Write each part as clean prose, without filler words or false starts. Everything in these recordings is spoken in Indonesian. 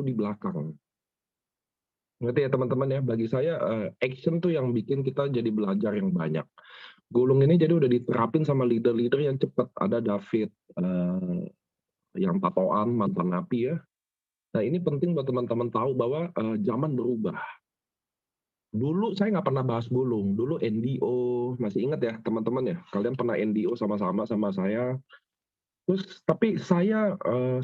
di belakang. Ngerti ya teman-teman ya, bagi saya, action tuh yang bikin kita jadi belajar yang banyak. Gulung ini jadi udah diterapin sama leader-leader yang cepet, ada David, yang tatoan, mantan napi ya. Nah ini penting buat teman-teman tahu bahwa, zaman berubah. Dulu saya nggak pernah bahas gulung, dulu NDO, masih ingat ya teman-teman ya? Kalian pernah NDO sama-sama sama saya. Terus tapi saya,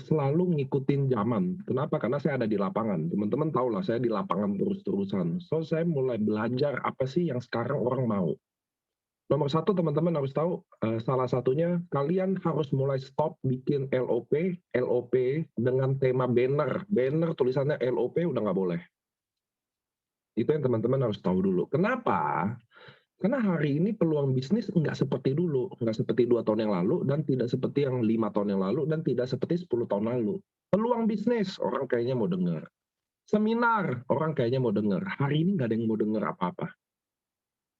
selalu ngikutin zaman. Kenapa? Karena saya ada di lapangan. Teman-teman tahu lah saya di lapangan terus-terusan. So, saya mulai belajar apa sih yang sekarang orang mau. Nomor satu teman-teman harus tahu, salah satunya kalian harus mulai stop bikin LOP dengan tema banner. Banner tulisannya LOP udah nggak boleh. Itu yang teman-teman harus tahu dulu. Kenapa? Karena hari ini peluang bisnis nggak seperti dulu, nggak seperti 2 tahun yang lalu, dan tidak seperti yang 5 tahun yang lalu, dan tidak seperti 10 tahun lalu. Peluang bisnis, orang kayaknya mau dengar. Seminar, orang kayaknya mau dengar. Hari ini nggak ada yang mau dengar apa-apa.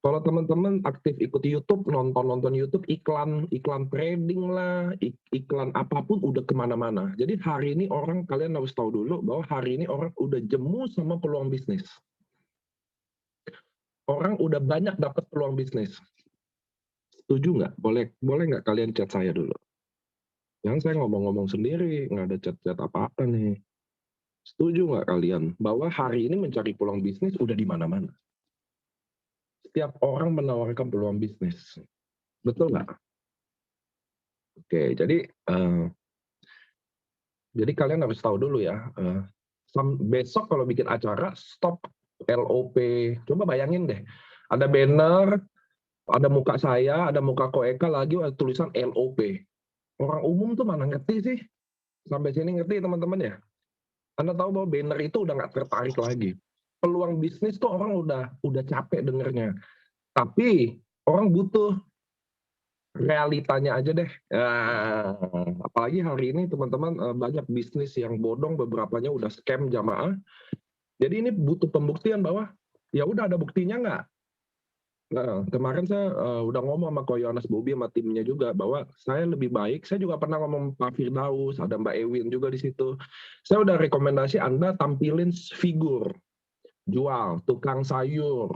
Kalau teman-teman aktif ikut YouTube, nonton-nonton YouTube, iklan iklan trading lah, iklan apapun udah kemana-mana. Jadi hari ini orang, kalian harus tahu dulu bahwa hari ini orang udah jemu sama peluang bisnis. Orang udah banyak dapat peluang bisnis. Setuju nggak? Boleh nggak kalian chat saya dulu? Yang saya ngomong-ngomong sendiri, nggak ada chat-chat apa-apa nih. Setuju nggak kalian bahwa hari ini mencari peluang bisnis udah di mana-mana? Setiap orang menawarkan peluang bisnis. Betul nggak? Oke, jadi kalian harus tahu dulu ya, besok kalau bikin acara, stop LOP. Coba bayangin deh, ada banner, ada muka saya, ada muka Koeka lagi, ada tulisan LOP. Orang umum tuh mana ngerti sih? Sampai sini ngerti teman-teman ya? Anda tahu bahwa banner itu udah nggak tertarik lagi. Peluang bisnis tuh orang udah capek dengernya. Tapi orang butuh realitanya aja deh. Apalagi hari ini teman-teman, banyak bisnis yang bodong, beberapanya udah scam jamaah. Jadi ini butuh pembuktian bahwa ya udah ada buktinya nggak? Nah, kemarin saya, udah ngomong sama Ko Yohanes Bobby sama timnya juga bahwa saya lebih baik, saya juga pernah ngomong Pak Firdaus, ada Mbak Ewin juga di situ. Saya udah rekomendasi Anda tampilin figur, jual, tukang sayur,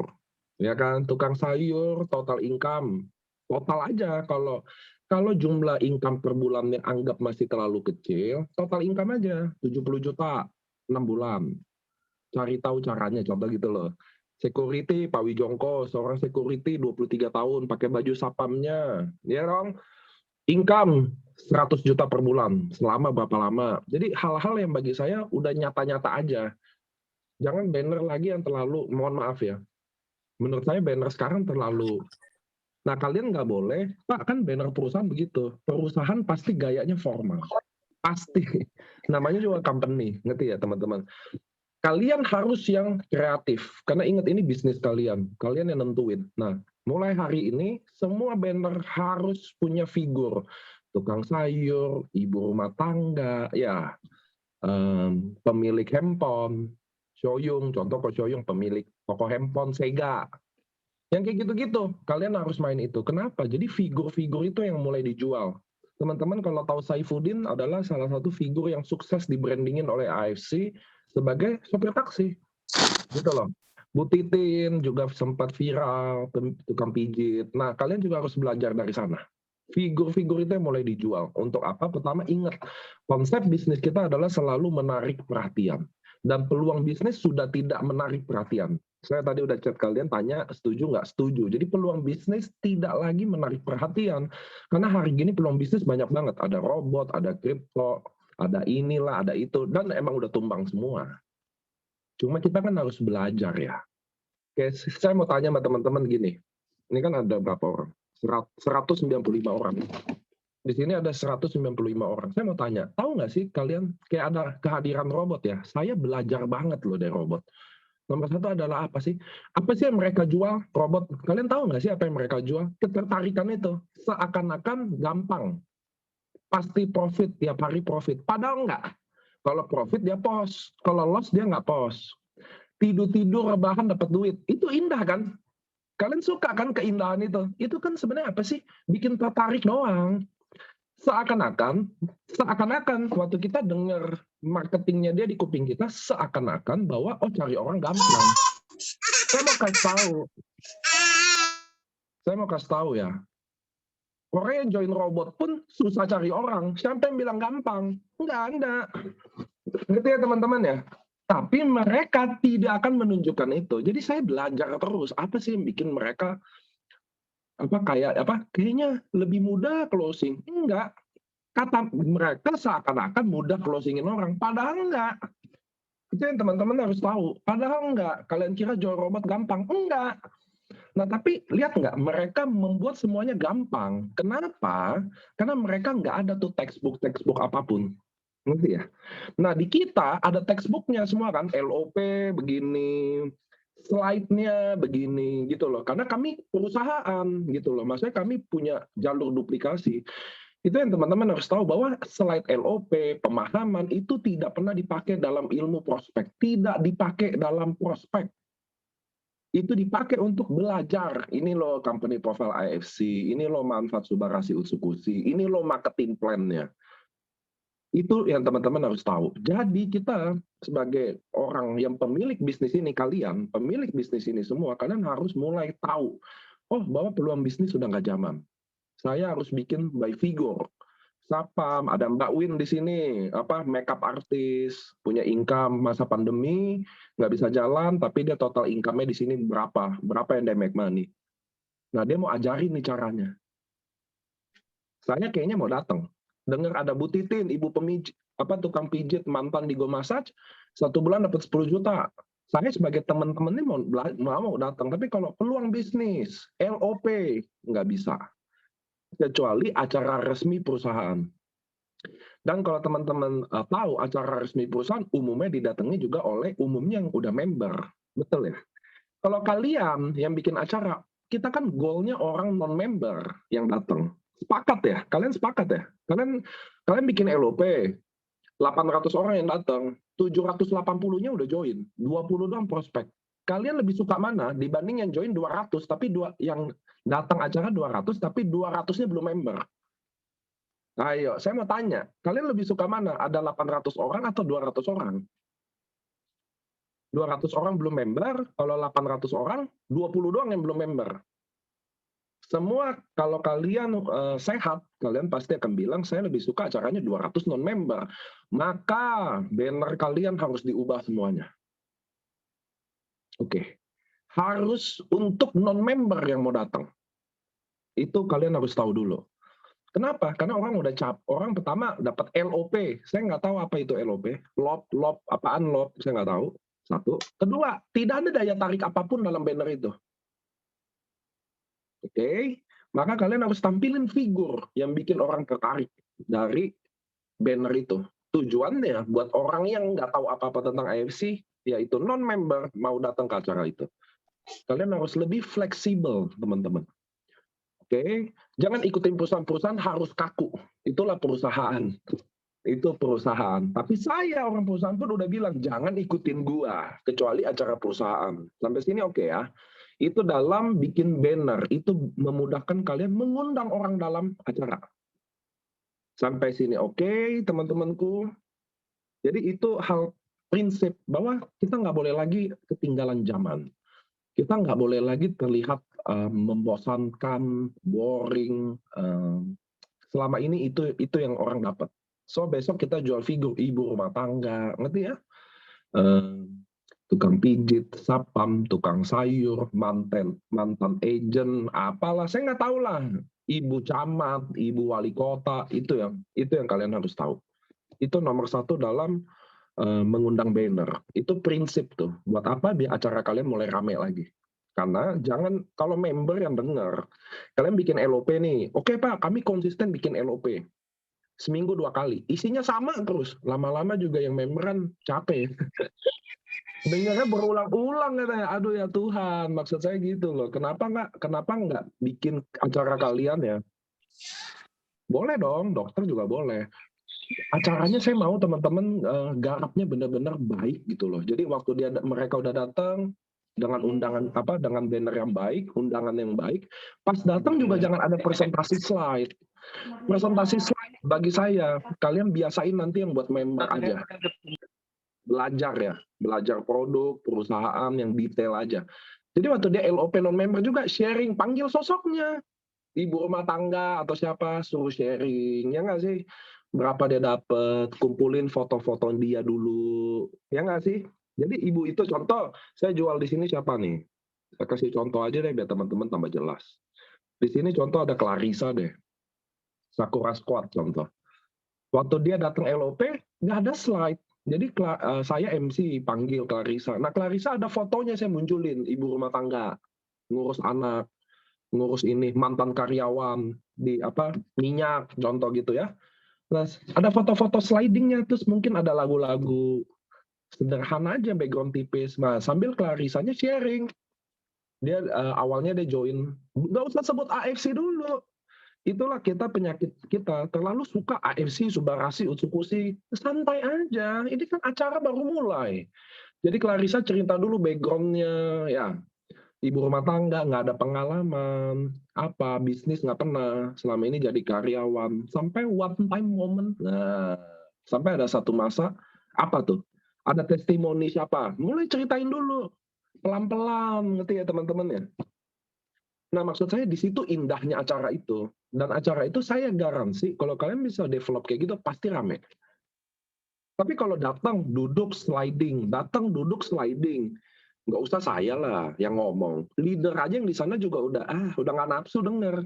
ya kan, tukang sayur, total income, total aja kalau kalau jumlah income per bulannya anggap masih terlalu kecil, total income aja 70 juta 6 bulan. Cari tahu caranya, contoh gitu loh. Security, Pak Wijongko, seorang security 23 tahun, pakai baju sapamnya, ya dong. Income 100 juta per bulan, selama berapa lama. Jadi hal-hal yang bagi saya udah nyata-nyata aja. Jangan banner lagi yang terlalu, mohon maaf ya, menurut saya banner sekarang terlalu. Nah kalian nggak boleh, Pak kan banner perusahaan begitu, perusahaan pasti gayanya formal. Pasti, namanya juga company, ngerti ya teman-teman? Kalian harus yang kreatif, karena ingat ini bisnis kalian, kalian yang nentuin. Nah, mulai hari ini semua banner harus punya figur, tukang sayur, ibu rumah tangga, ya, pemilik handphone, Shoyung, contoh kok Shoyung, pemilik toko handphone Sega. Yang kayak gitu-gitu, kalian harus main itu. Kenapa? Jadi figur-figur itu yang mulai dijual. Teman-teman kalau tahu Saifuddin adalah salah satu figur yang sukses di-brandingin oleh AFC sebagai sopir taksi, gitu loh. Bu Titin juga sempat viral, tukang pijit. Nah, kalian juga harus belajar dari sana. Figur-figur itu yang mulai dijual. Untuk apa? Pertama, ingat, konsep bisnis kita adalah selalu menarik perhatian. Dan peluang bisnis sudah tidak menarik perhatian. Saya tadi udah chat kalian, tanya setuju nggak? Setuju. Jadi peluang bisnis tidak lagi menarik perhatian. Karena hari ini peluang bisnis banyak banget. Ada robot, ada kripto, ada inilah, ada itu. Dan emang udah tumbang semua. Cuma kita kan harus belajar ya. Oke, saya mau tanya sama teman-teman gini. Ini kan ada berapa orang? 195 orang. Di sini ada 195 orang. Saya mau tanya, tahu nggak sih kalian kayak ada kehadiran robot ya? Saya belajar banget loh dari robot. Nomor satu adalah apa sih? Apa sih yang mereka jual robot? Kalian tahu nggak sih apa yang mereka jual? Ketertarikan itu. Seakan-akan gampang. Pasti profit, tiap hari profit. Padahal nggak. Kalau profit dia post. Kalau loss dia nggak post. Tidur-tidur rebahan dapat duit. Itu indah kan? Kalian suka kan keindahan itu? Itu kan sebenarnya apa sih? Bikin tertarik doang. seakan-akan waktu kita dengar marketingnya dia di kuping kita, seakan-akan bahwa oh cari orang gampang. Saya mau kasih tahu ya, orang yang join robot pun susah cari orang. Siapa yang bilang gampang? Nggak ada. Gitu ya teman-teman ya. Tapi mereka tidak akan menunjukkan itu. Jadi saya belajar terus. Apa sih yang bikin mereka kayaknya lebih mudah closing? Enggak. Kata mereka seakan-akan mudah closingin orang. Padahal enggak. Itu yang teman-teman harus tahu. Padahal enggak. Kalian kira jual robot gampang? Enggak. Nah, tapi lihat nggak, mereka membuat semuanya gampang. Kenapa? Karena mereka nggak ada tuh textbook apapun. Ngerti ya? Nah, di kita ada textbooknya semua kan, LOP begini, slide-nya begini, gitu loh. Karena kami perusahaan, gitu loh. Maksudnya kami punya jalur duplikasi. Itu yang teman-teman harus tahu bahwa slide LOP, pemahaman, itu tidak pernah dipakai dalam ilmu prospek. Tidak dipakai dalam prospek. Itu dipakai untuk belajar. Ini loh company profile IFC, ini loh manfaat subarasi utsukushi, ini loh marketing plan-nya. Itu yang teman-teman harus tahu. Jadi kita sebagai orang yang pemilik bisnis ini, kalian pemilik bisnis ini semua, kalian harus mulai tahu, oh bahwa peluang bisnis sudah nggak zaman. Saya harus bikin by figure. Sapam, ada Mbak Win di sini, makeup artis, punya income masa pandemi, nggak bisa jalan, tapi dia total income-nya di sini berapa yang dia make money. Nah, dia mau ajarin nih caranya. Saya kayaknya mau datang. Dengar ada Bu Titin, ibu pemijit, tukang pijit mantan di Go Massage, 1 bulan dapat 10 juta. Saya sebagai teman-teman ini mau datang, tapi kalau peluang bisnis, LOP, nggak bisa. Kecuali acara resmi perusahaan. Dan kalau teman-teman tahu acara resmi perusahaan, umumnya didatangi juga oleh umumnya yang udah member. Betul ya? Kalau kalian yang bikin acara, kita kan goalnya orang non-member yang datang. Sepakat ya? Kalian sepakat ya? Kalian bikin LOP, 800 orang yang datang, 780-nya udah join, 20 doang prospek. Kalian lebih suka mana dibanding yang join 200, tapi yang datang acara 200, tapi 200-nya belum member? Ayo, saya mau tanya, kalian lebih suka mana? Ada 800 orang atau 200 orang? 200 orang belum member, kalau 800 orang, 20 doang yang belum member. Semua, kalau kalian sehat, kalian pasti akan bilang, saya lebih suka acaranya 200 non-member. Maka, banner kalian harus diubah semuanya. Oke. Harus untuk non-member yang mau datang. Itu kalian harus tahu dulu. Kenapa? Karena orang udah orang pertama dapat LOP. Saya nggak tahu apa itu LOP. Lob, apaan lob? Saya nggak tahu. 1. Kedua, tidak ada daya tarik apapun dalam banner itu. Oke? Maka kalian harus tampilin figur yang bikin orang tertarik dari banner itu. Tujuannya buat orang yang nggak tahu apa-apa tentang IFC, yaitu non-member, mau datang ke acara itu. Kalian harus lebih fleksibel, teman-teman. Oke, jangan ikutin perusahaan-perusahaan harus kaku. Itulah perusahaan. Itu perusahaan. Tapi saya orang perusahaan pun udah bilang jangan ikutin gua kecuali acara perusahaan. Sampai sini oke ya. Itu dalam bikin banner itu memudahkan kalian mengundang orang dalam acara. Sampai sini oke, teman-temanku. Jadi itu hal prinsip bahwa kita nggak boleh lagi ketinggalan zaman. Kita nggak boleh lagi terlihat membosankan, boring. Selama ini itu yang orang dapat. So besok kita jual figur ibu rumah tangga, ngerti ya? Tukang pijit, sapam, tukang sayur, mantan agent, apalah saya nggak tahu lah. Ibu camat, ibu wali kota, itu yang kalian harus tahu. Itu nomor 1 dalam mengundang banner. Itu prinsip tuh. Buat apa biar acara kalian mulai rame lagi. Karena jangan, kalau member yang dengar, kalian bikin LOP nih, oke Pak, kami konsisten bikin LOP. Seminggu 2 kali. Isinya sama terus. Lama-lama juga yang memberan capek. Dengarnya berulang-ulang katanya. Aduh ya Tuhan, maksud saya gitu loh. Kenapa nggak bikin acara kalian ya? Boleh dong, dokter juga boleh. Acaranya saya mau teman-teman garapnya benar-benar baik gitu loh. Jadi waktu mereka udah datang dengan dengan banner yang baik, undangan yang baik, pas datang juga jangan ada presentasi slide. Presentasi slide Bagi saya, kalian biasain nanti yang buat member aja. Belajar produk, perusahaan yang detail aja. Jadi waktu dia LOP non-member juga sharing, panggil sosoknya. Ibu rumah tangga atau siapa, suruh sharing, ya nggak sih? Berapa dia dapat, kumpulin foto-foto dia dulu, ya nggak sih? Jadi ibu itu contoh, saya jual di sini siapa nih? Saya kasih contoh aja deh biar teman-teman tambah jelas. Di sini contoh ada Clarissa deh, Sakura Squad contoh. Waktu dia datang LOP, nggak ada slide. Jadi saya MC panggil Clarissa. Nah Clarissa ada fotonya saya munculin, ibu rumah tangga, ngurus anak, ngurus ini, mantan karyawan di minyak contoh gitu ya. Nah, ada foto-foto slidingnya, terus mungkin ada lagu-lagu sederhana aja, background tipis. Nah, sambil Clarissanya sharing. Dia awalnya dia join, nggak usah sebut AFC dulu. Itulah penyakit kita, terlalu suka AFC, Subarasi, Utsukushi. Santai aja, ini kan acara baru mulai. Jadi Clarissa cerita dulu background-nya, ya ibu rumah tangga, nggak ada pengalaman, bisnis nggak pernah, selama ini jadi karyawan, sampai one time moment, nah, sampai ada satu masa, ada testimoni siapa, mulai ceritain dulu, pelan-pelan, ngerti ya teman-teman ya? Nah maksud saya di situ indahnya acara itu, dan acara itu saya garansi, kalau kalian bisa develop kayak gitu, pasti rame. Tapi kalau datang, duduk, sliding, nggak usah saya lah yang ngomong. Leader aja yang di sana juga udah nggak nafsu denger.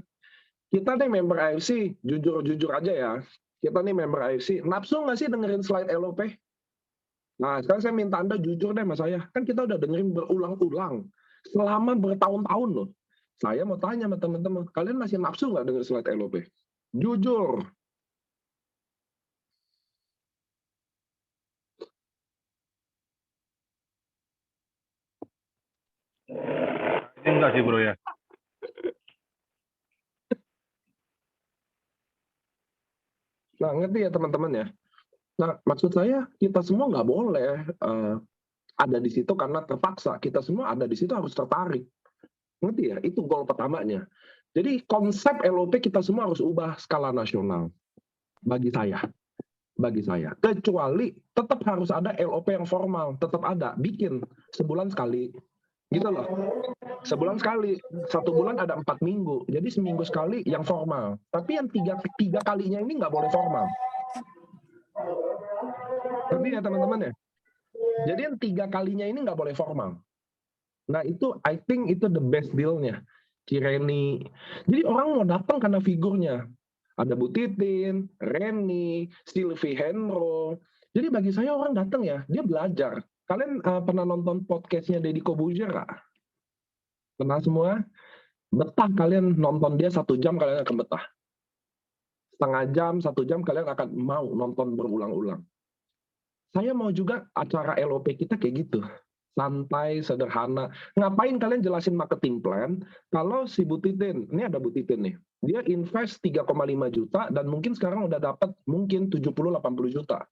Kita nih member AFC, jujur aja ya. Kita nih member AFC, nafsu nggak sih dengerin slide LOP? Nah, sekarang saya minta Anda jujur deh sama saya. Kan kita udah dengerin berulang-ulang. Selama bertahun-tahun loh. Saya mau tanya sama teman-teman, kalian masih nafsu nggak denger slide LOP? Jujur. Ini enggak sih bro ya. Nah, ngerti ya teman-teman ya? Nah, maksud saya kita semua nggak boleh ada di situ karena terpaksa. Kita semua ada di situ harus tertarik. Ngerti ya? Itu goal pertamanya. Jadi konsep LOP kita semua harus ubah skala nasional. Bagi saya. Kecuali tetap harus ada LOP yang formal. Tetap ada. Bikin sebulan sekali. Gitu loh. Sebulan sekali. 1 bulan ada 4 minggu. Jadi seminggu sekali yang formal. Tapi yang tiga kalinya ini nggak boleh formal. Ngerti ya teman-teman ya? Jadi yang 3 kalinya ini nggak boleh formal. Nah itu, I think itu the best deal-nya. Cireni. Jadi orang mau datang karena figurnya. Ada Bu Titin, Reni, Sylvie Henro. Jadi bagi saya orang datang ya, dia belajar. Kalian pernah nonton podcastnya Deddy Corbuzier nggak? Pernah semua? Betah kalian nonton dia 1 jam, kalian akan betah. Setengah jam, 1 jam, kalian akan mau nonton berulang-ulang. Saya mau juga acara LOP kita kayak gitu. Santai, sederhana. Ngapain kalian jelasin marketing plan kalau si Bu Titin, ini ada Bu Titin nih, dia invest 3,5 juta dan mungkin sekarang udah dapat mungkin 70-80 juta.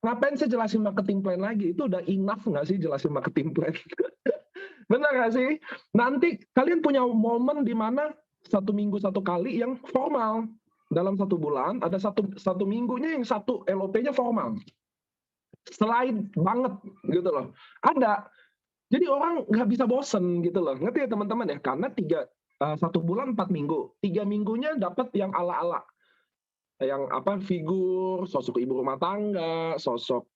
Ngapain saya jelasin marketing plan lagi? Itu udah enough nggak sih jelasin marketing plan? Benar nggak sih? Nanti kalian punya momen di mana 1 minggu 1 kali yang formal. Dalam 1 bulan ada satu minggunya yang 1 LOP-nya formal. Slide banget gitu loh. Ada. Jadi orang nggak bisa bosen gitu loh. Ngerti ya teman-teman ya? Karena 1 bulan 4 minggu. 3 minggunya dapat yang ala-ala. Yang figur, sosok ibu rumah tangga, sosok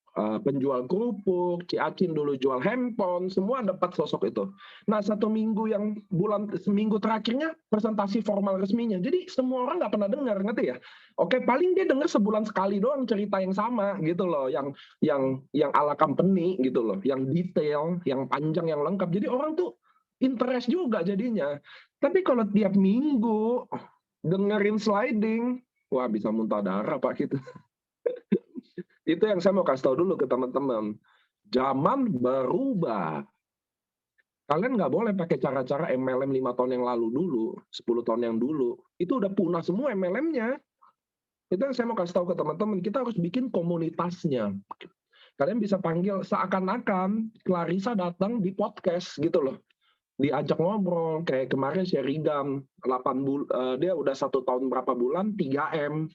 penjual kerupuk, Ciacin dulu jual handphone, semua dapat sosok itu. Nah 1 minggu yang seminggu terakhirnya presentasi formal resminya. Jadi semua orang nggak pernah dengar, ngerti ya? Oke, paling dia dengar sebulan sekali doang cerita yang sama gitu loh, yang ala company gitu loh, yang detail, yang panjang, yang lengkap. Jadi orang tuh interest juga jadinya. Tapi kalau tiap minggu dengerin sliding, wah bisa muntah darah Pak gitu. Itu yang saya mau kasih tahu dulu ke teman-teman. Zaman berubah. Kalian nggak boleh pakai cara-cara MLM 5 tahun yang lalu dulu, 10 tahun yang dulu. Itu udah punah semua MLM-nya. Itu yang saya mau kasih tahu ke teman-teman. Kita harus bikin komunitasnya. Kalian bisa panggil seakan-akan Clarissa datang di podcast gitu loh. Diajak ngobrol, kayak kemarin Sheridan, dia udah 1 tahun berapa bulan, 3M.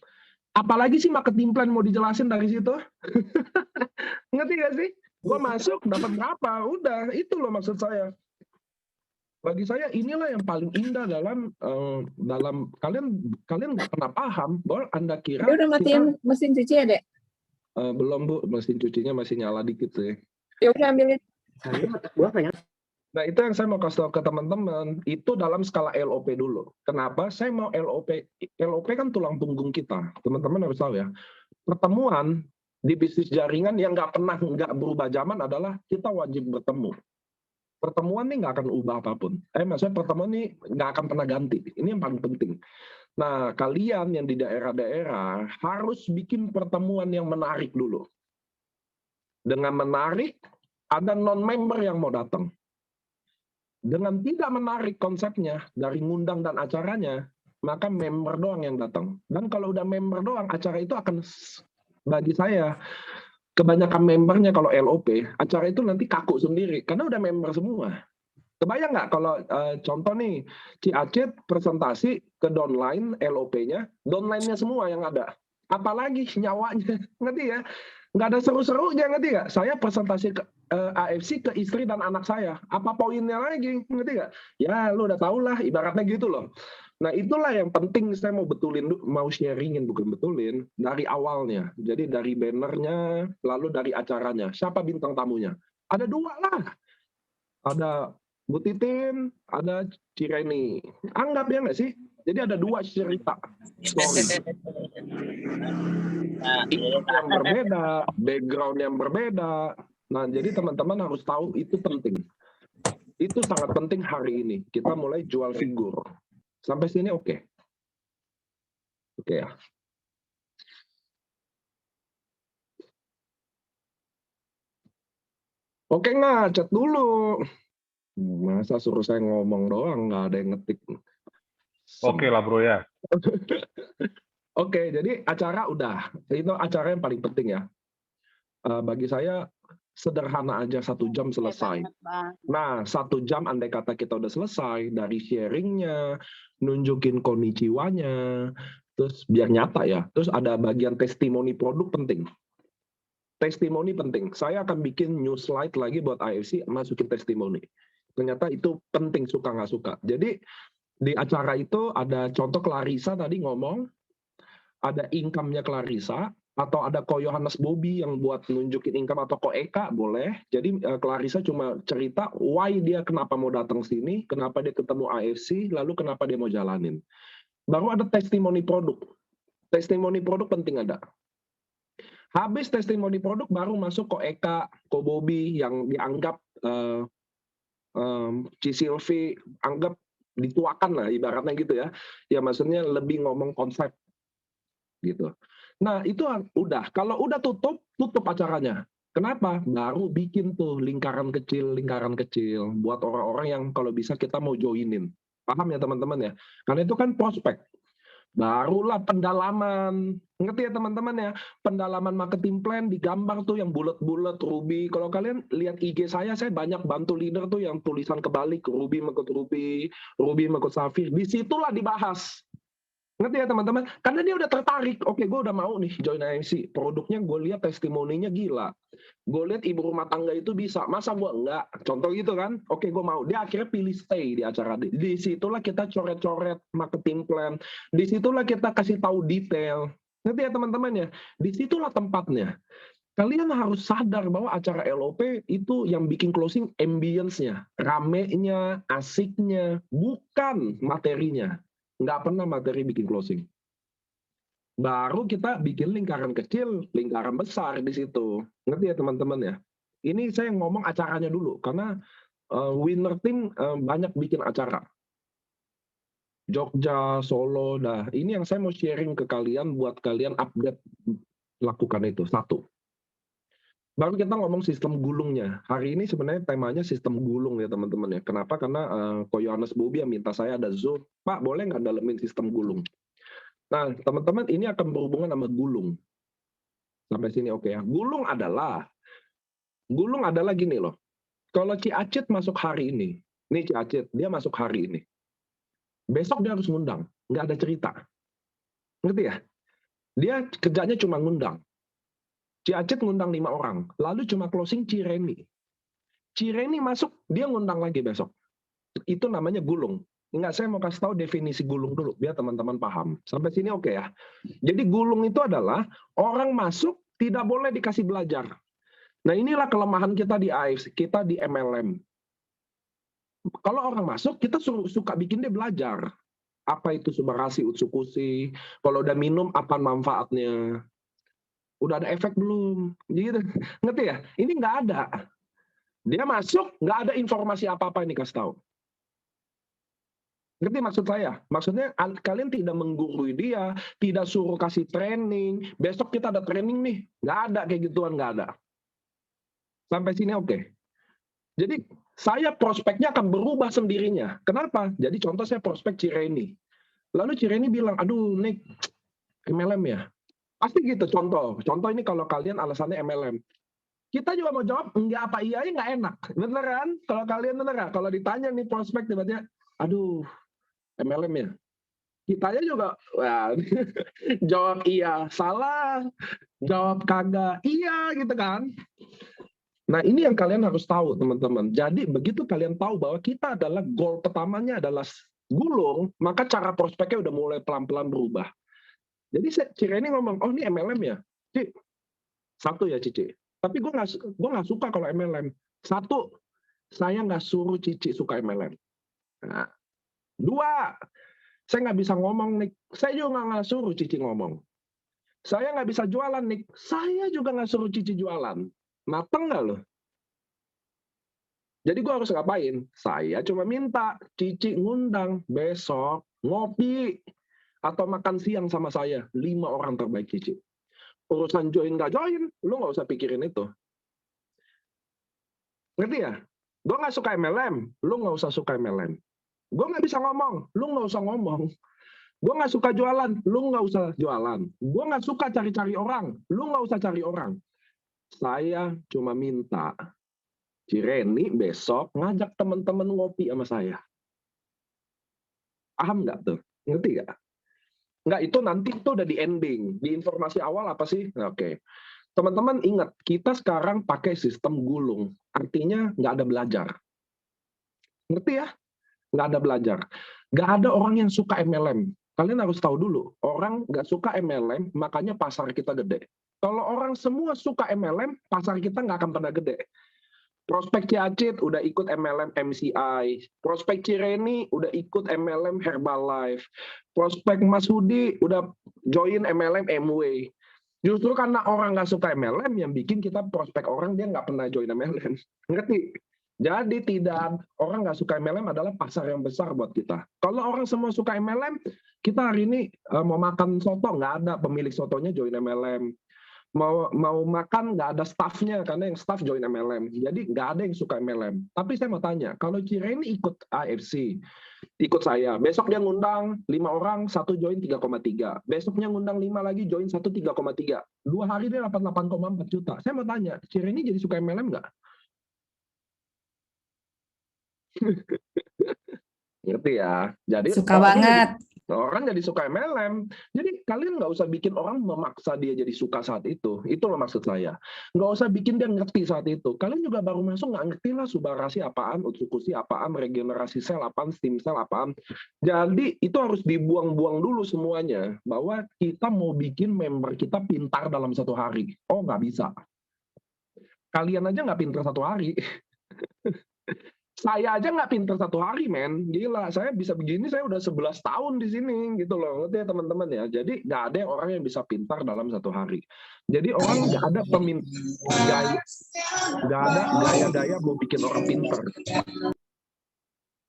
Apalagi sih marketing plan mau dijelasin dari situ? Ngerti gak sih? Gua masuk dapat berapa? Udah, itu loh maksud saya. Bagi saya inilah yang paling indah dalam kalian nggak pernah paham bahwa Anda Dia kira udah matiin mesin cuci ya, Dek? belum Bu, mesin cucinya masih nyala dikit sih. Ya udah ambilin. Nah, itu yang saya mau kasih tahu ke teman-teman. Itu dalam skala LOP dulu. Kenapa? Saya mau LOP. LOP kan tulang punggung kita. Teman-teman harus tahu ya. Pertemuan di bisnis jaringan yang nggak berubah zaman adalah kita wajib bertemu. Pertemuan ini nggak akan ubah apapun. Maksudnya pertemuan ini nggak akan pernah ganti. Ini yang paling penting. Nah, kalian yang di daerah-daerah harus bikin pertemuan yang menarik dulu. Dengan menarik, ada non-member yang mau datang. Dengan tidak menarik konsepnya dari ngundang dan acaranya, maka member doang yang datang. Dan kalau udah member doang, acara itu akan, bagi saya, kebanyakan membernya kalau LOP, acara itu nanti kaku sendiri, karena udah member semua. Kebayang nggak kalau contoh nih, Ci Acit presentasi ke downline LOP-nya, downline-nya semua yang ada. Apalagi nyawanya, ngerti ya? Nggak ada seru-serunya, ngerti nggak? Saya presentasi ke AFC ke istri dan anak saya. Apa poinnya lagi, ngerti nggak? Ya, lu udah tau lah, ibaratnya gitu loh. Nah, itulah yang penting saya mau betulin, mau sharingin, bukan betulin, dari awalnya. Jadi dari bannernya, lalu dari acaranya. Siapa bintang tamunya? Ada dua lah. Ada Bu Titin, ada Cireni. Anggap ya nggak sih? Jadi ada dua cerita. Story. Yang berbeda, background yang berbeda. Nah, jadi teman-teman harus tahu itu penting. Itu sangat penting hari ini. Kita mulai jual figur. Sampai sini oke? Oke ya. Oke nggak? Chat dulu. Masa suruh saya ngomong doang, nggak ada yang ngetik. Oke lah bro ya. Oke, jadi acara udah. Itu acara yang paling penting ya. Bagi saya sederhana aja, 1 jam selesai. Nah, 1 jam andai kata kita udah selesai dari sharingnya, nunjukin konnichiwa-nya, terus biar nyata ya. Terus ada bagian testimoni produk penting. Testimoni penting. Saya akan bikin new slide lagi buat AFC, masukin testimoni. Ternyata itu penting, suka nggak suka. Jadi di acara itu ada contoh Clarissa tadi ngomong, ada income-nya Clarissa, atau ada Ko Yohanes Bobby yang buat nunjukin income, atau Ko Eka boleh. Jadi Clarissa cuma cerita why dia kenapa mau datang sini, kenapa dia ketemu AFC, lalu kenapa dia mau jalanin. Baru ada testimoni produk. Testimoni produk penting ada. Habis testimoni produk baru masuk Ko Eka, Ko Bobby yang dianggap Ci Silvi anggap dituakan lah ibaratnya gitu ya. Ya maksudnya lebih ngomong konsep gitu. Nah, itu udah. Kalau udah tutup acaranya. Kenapa? Baru bikin tuh lingkaran kecil buat orang-orang yang kalau bisa kita mau joinin. Paham ya teman-teman ya? Karena itu kan prospek. Barulah pendalaman. Ngerti ya teman-teman ya? Pendalaman marketing plan digambar tuh yang bulat-bulat Ruby. Kalau kalian lihat IG saya banyak bantu leader tuh yang tulisan kebalik, Ruby mengikut Ruby, Ruby mengikut Safir. Disitulah dibahas. Ngerti ya teman-teman? Karena dia udah tertarik. Oke, gue udah mau nih join AMC. Produknya gue lihat testimoninya gila. Gue lihat ibu rumah tangga itu bisa. Masa gue enggak? Contoh gitu kan? Oke, gue mau. Dia akhirnya pilih stay di acara. Disitulah kita coret-coret marketing plan. Disitulah kita kasih tahu detail. Ngerti ya teman-teman ya? Disitulah tempatnya. Kalian harus sadar bahwa acara LOP itu yang bikin closing ambience-nya. Ramenya, asiknya. Bukan materinya. Nggak pernah materi bikin closing. Baru kita bikin lingkaran kecil, lingkaran besar di situ. Ngerti ya teman-teman ya? Ini saya ngomong acaranya dulu, karena winner team banyak bikin acara. Jogja, Solo, nah ini yang saya mau sharing ke kalian, buat kalian update lakukan itu. 1. Baru kita ngomong sistem gulungnya. Hari ini sebenarnya temanya sistem gulung ya teman-teman ya. Kenapa? Karena Ko Yohanes Bobby yang minta saya ada Zoom. Pak, boleh nggak dalemin sistem gulung? Nah, teman-teman ini akan berhubungan sama gulung. Sampai sini oke ya. Gulung adalah gini loh. Kalau Ci Acit masuk hari ini, nih Ci Acit, dia masuk hari ini. Besok dia harus ngundang, nggak ada cerita. Ngerti ya? Dia kerjanya cuma ngundang. Ciacit ngundang 5 orang, lalu cuma closing Cireni. Cireni masuk, dia ngundang lagi besok. Itu namanya gulung. Enggak, saya mau kasih tahu definisi gulung dulu, biar teman-teman paham. Sampai sini oke ya? Jadi gulung itu adalah orang masuk, tidak boleh dikasih belajar. Nah inilah kelemahan kita di AFC, kita di MLM. Kalau orang masuk, kita suka bikin dia belajar. Apa itu subarasi, utsukushi, kalau udah minum, apa manfaatnya. Udah ada efek belum? Gitu. Ngerti ya? Ini nggak ada. Dia masuk, nggak ada informasi apa-apa ini kasih tahu. Ngerti maksud saya? Maksudnya kalian tidak menggurui dia, tidak suruh kasih training. Besok kita ada training nih. Nggak ada kayak gituan, nggak ada. Sampai sini oke. Jadi saya prospeknya akan berubah sendirinya. Kenapa? Jadi contoh saya prospek Cireni. Lalu Cireni bilang, aduh Nick, MLM ya? Pasti gitu contoh. Contoh ini kalau kalian alasannya MLM. Kita juga mau jawab, enggak apa iya, nggak enak. Beneran? Kalau kalian beneran? Kalau ditanya nih prospek tiba-tiba, aduh, MLM ya? Kitanya juga, wah, jawab iya, salah. Jawab kagak, iya gitu kan. Nah ini yang kalian harus tahu teman-teman. Jadi begitu kalian tahu bahwa kita adalah goal pertamanya adalah gulung, maka cara prospeknya udah mulai pelan-pelan berubah. Jadi Cireni ngomong, oh ini MLM ya? Ci, satu ya Cici. Tapi gue nggak suka kalau MLM. Satu, saya nggak suruh Cici suka MLM. Nah, dua, saya nggak bisa ngomong nih. Saya juga nggak suruh Cici ngomong. Saya nggak bisa jualan nih. Saya juga nggak suruh Cici jualan. Mateng nggak loh? Jadi gue harus ngapain? Saya cuma minta Cici ngundang besok ngopi atau makan siang sama saya 5 orang terbaik Cici. Urusan join nggak join, lu nggak usah pikirin itu. Ngerti ya? Gue nggak suka MLM, lu nggak usah suka MLM. Gue nggak bisa ngomong, lu nggak usah ngomong. Gue nggak suka jualan, lu nggak usah jualan. Gue nggak suka cari-cari orang, lu nggak usah cari orang. Saya cuma minta Cireni besok ngajak teman-teman ngopi sama saya. Paham nggak tuh? Ngerti nggak? Nggak, itu nanti itu udah di ending. Di informasi awal apa sih? Oke. Teman-teman ingat, kita sekarang pakai sistem gulung. Artinya nggak ada belajar. Ngerti ya? Nggak ada belajar. Nggak ada orang yang suka MLM. Kalian harus tahu dulu, orang nggak suka MLM, makanya pasar kita gede. Kalau orang semua suka MLM, pasar kita nggak akan pernah gede. Prospek Ciacit udah ikut MLM MCI. Prospek Cireni udah ikut MLM Herbalife. Prospek Mas Hudi udah join MLM MW. Justru karena orang nggak suka MLM yang bikin kita prospek orang dia nggak pernah join MLM. Ngerti? Jadi tidak, orang nggak suka MLM adalah pasar yang besar buat kita. Kalau orang semua suka MLM, kita hari ini mau makan soto, nggak ada pemilik sotonya join MLM. Mau makan nggak ada staffnya karena yang staff join MLM. Jadi nggak ada yang suka MLM. Tapi saya mau tanya, kalau Cireni ikut AFC, ikut saya, besok dia ngundang 5 orang, satu join 3,3. Besoknya ngundang 5 lagi, join 1 3,3. 2 hari dia dapat 8,4 juta. Saya mau tanya, Cireni jadi suka MLM nggak? Ngerti ya? Jadi Suka banget. orang jadi suka MLM. Jadi kalian nggak usah bikin orang memaksa dia jadi suka saat itu. Itu loh maksud saya. Nggak usah bikin dia ngerti saat itu. Kalian juga baru masuk nggak ngerti lah subarasi apaan, utsukushi apaan, regenerasi sel apaan, stem cell apaan. Jadi itu harus dibuang-buang dulu semuanya. Bahwa kita mau bikin member kita pintar dalam 1 hari. Oh nggak bisa. Kalian aja nggak pintar 1 hari. Saya aja nggak pinter 1 hari, men. Gila, saya bisa begini, saya udah 11 tahun di sini, gitu loh. Ngerti ya, teman-teman ya? Jadi, nggak ada orang yang bisa pintar dalam 1 hari. Jadi, orang nggak ada gaya-gaya mau bikin orang pintar.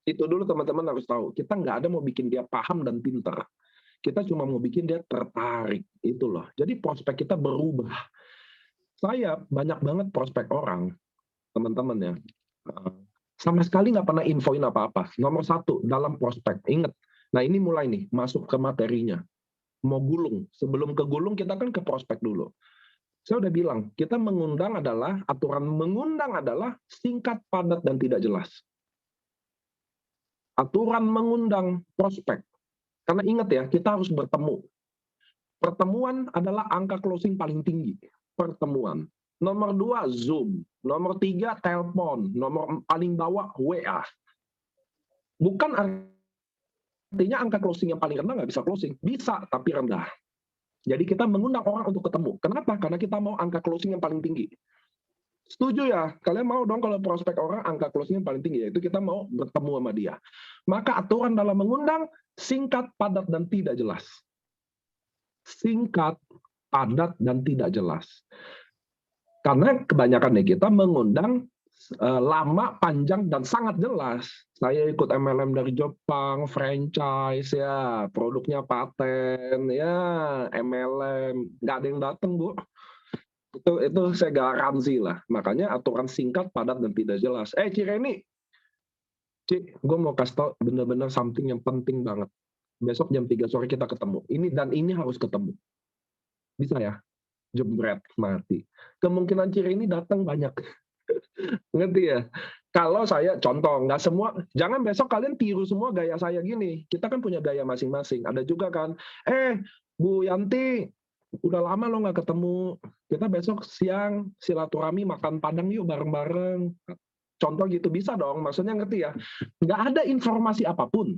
Itu dulu teman-teman harus tahu. Kita nggak ada mau bikin dia paham dan pintar. Kita cuma mau bikin dia tertarik. Itu loh. Jadi, prospek kita berubah. Saya banyak banget prospek orang, teman-teman ya. Sama sekali nggak pernah infoin apa-apa. Nomor 1, dalam prospek. Ingat, nah ini mulai nih, masuk ke materinya. Mau gulung. Sebelum ke gulung, kita kan ke prospek dulu. Saya udah bilang, kita mengundang adalah, aturan mengundang adalah singkat, padat, dan tidak jelas. Aturan mengundang prospek. Karena ingat ya, kita harus bertemu. Pertemuan adalah angka closing paling tinggi. Pertemuan. Nomor 2, Zoom. Nomor 3, telepon. Nomor paling bawah, WA. Bukan artinya angka closing yang paling rendah nggak bisa closing. Bisa, tapi rendah. Jadi kita mengundang orang untuk ketemu. Kenapa? Karena kita mau angka closing yang paling tinggi. Setuju ya? Kalian mau dong kalau prospek orang angka closing yang paling tinggi, yaitu kita mau bertemu sama dia. Maka aturan dalam mengundang, singkat, padat, dan tidak jelas. Singkat, padat, dan tidak jelas. Karena kebanyakan kita mengundang lama, panjang, dan sangat jelas. Saya ikut MLM dari Jepang, franchise, ya, produknya paten, ya, MLM, nggak ada yang datang, Bu. Itu saya garansi lah. Makanya aturan singkat, padat, dan tidak jelas. Cireni, gue mau kasih tau bener-bener something yang penting banget. Besok jam 3 sore kita ketemu. Ini harus ketemu. Bisa ya? Jebret, mati. Kemungkinan Cireni datang banyak. Ngerti ya? Kalau saya contoh, nggak semua, jangan besok kalian tiru semua gaya saya gini. Kita kan punya gaya masing-masing. Ada juga kan, Bu Yanti, udah lama lo nggak ketemu. Kita besok siang silaturahmi makan Padang yuk bareng-bareng. Contoh gitu bisa dong. Maksudnya ngerti ya? Nggak ada informasi apapun.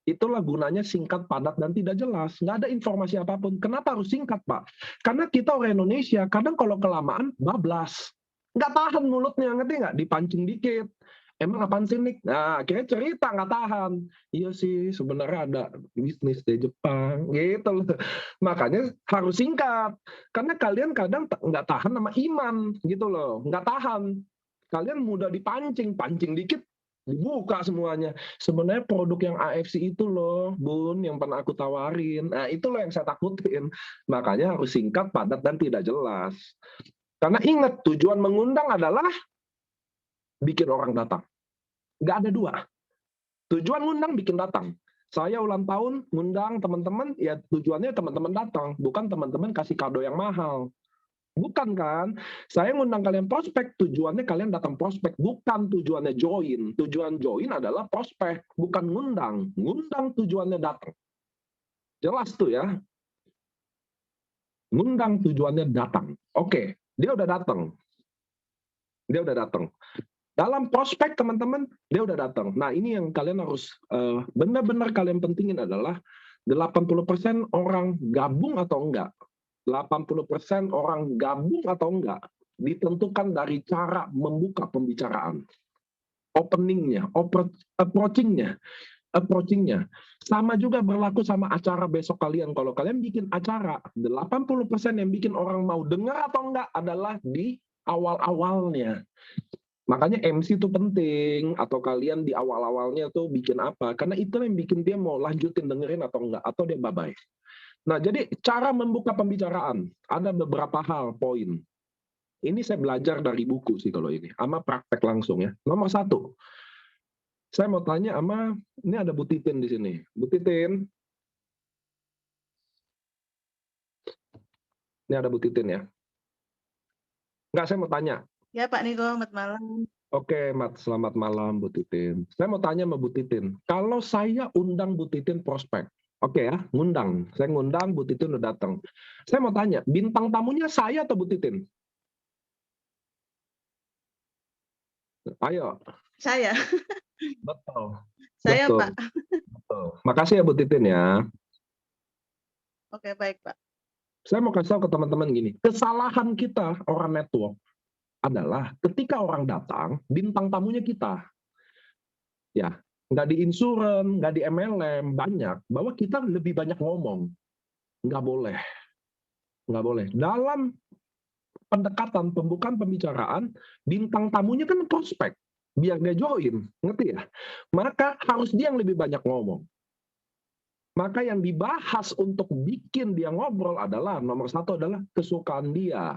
Itulah gunanya singkat, padat, dan tidak jelas. Nggak ada informasi apapun. Kenapa harus singkat, Pak? Karena kita orang Indonesia, kadang kalau kelamaan, bablas. Nggak tahan mulutnya, ngerti nggak? Dipancing dikit. Emang apaan sih, Nick? Nah, akhirnya cerita, nggak tahan. Iya sih, sebenarnya ada bisnis di Jepang. Gitu loh. Makanya harus singkat. Karena kalian kadang nggak tahan sama iman. Gitu loh. Nggak tahan. Kalian mudah dipancing. Pancing dikit, dibuka semuanya. Sebenarnya produk yang AFC itu loh, Bun, yang pernah aku tawarin. Nah, itu loh yang saya takutin. Makanya harus singkat, padat, dan tidak jelas. Karena ingat, tujuan mengundang adalah bikin orang datang. Nggak ada dua. Tujuan ngundang bikin datang. Saya ulang tahun, ngundang teman-teman, ya tujuannya teman-teman datang. Bukan teman-teman kasih kado yang mahal. Bukan kan? Saya ngundang kalian prospek, tujuannya kalian datang prospek, bukan tujuannya join. Tujuan join adalah prospek, bukan ngundang. Ngundang tujuannya datang. Jelas tuh ya. Ngundang tujuannya datang. Oke, dia udah datang. Dia udah datang. Dalam prospek teman-teman, dia udah datang. Nah, ini yang kalian harus benar-benar kalian pentingin adalah 80% orang gabung atau enggak. 80% orang gabung atau enggak ditentukan dari cara membuka pembicaraan. Openingnya, approachingnya. Sama juga berlaku sama acara besok kalian. Kalau kalian bikin acara, 80% yang bikin orang mau dengar atau enggak adalah di awal-awalnya. Makanya MC itu penting, atau kalian di awal-awalnya tuh bikin apa. Karena itu yang bikin dia mau lanjutin dengerin atau enggak, atau dia bye-bye. Nah, jadi cara membuka pembicaraan, ada beberapa hal, poin. Ini saya belajar dari buku sih kalau ini, sama praktek langsung ya. Nomor 1, saya mau tanya sama, ini ada Bu Titin di sini. Bu Titin. Ini ada Bu Titin ya. Enggak, saya mau tanya. Ya Pak Niko, selamat malam. Oke, Mat, selamat malam Bu Titin. Saya mau tanya sama Bu Titin, kalau saya undang Bu Titin prospek, oke ya, ngundang. Saya ngundang, Bu Titin udah datang. Saya mau tanya, bintang tamunya saya atau Bu Titin? Ayo. Saya. Betul. Saya, betul. Pak. Betul. Makasih ya Bu Titin ya. Oke, baik, Pak. Saya mau kasih tahu ke teman-teman gini, kesalahan kita orang network adalah ketika orang datang, bintang tamunya kita. Ya, nggak di insuran, nggak di MLM, banyak. Bahwa kita lebih banyak ngomong. Nggak boleh. Nggak boleh. Dalam pendekatan, pembukaan pembicaraan, bintang tamunya kan prospek. Biar dia join. Ngerti ya? Maka harus dia yang lebih banyak ngomong. Maka yang dibahas untuk bikin dia ngobrol adalah, nomor 1 adalah kesukaan dia.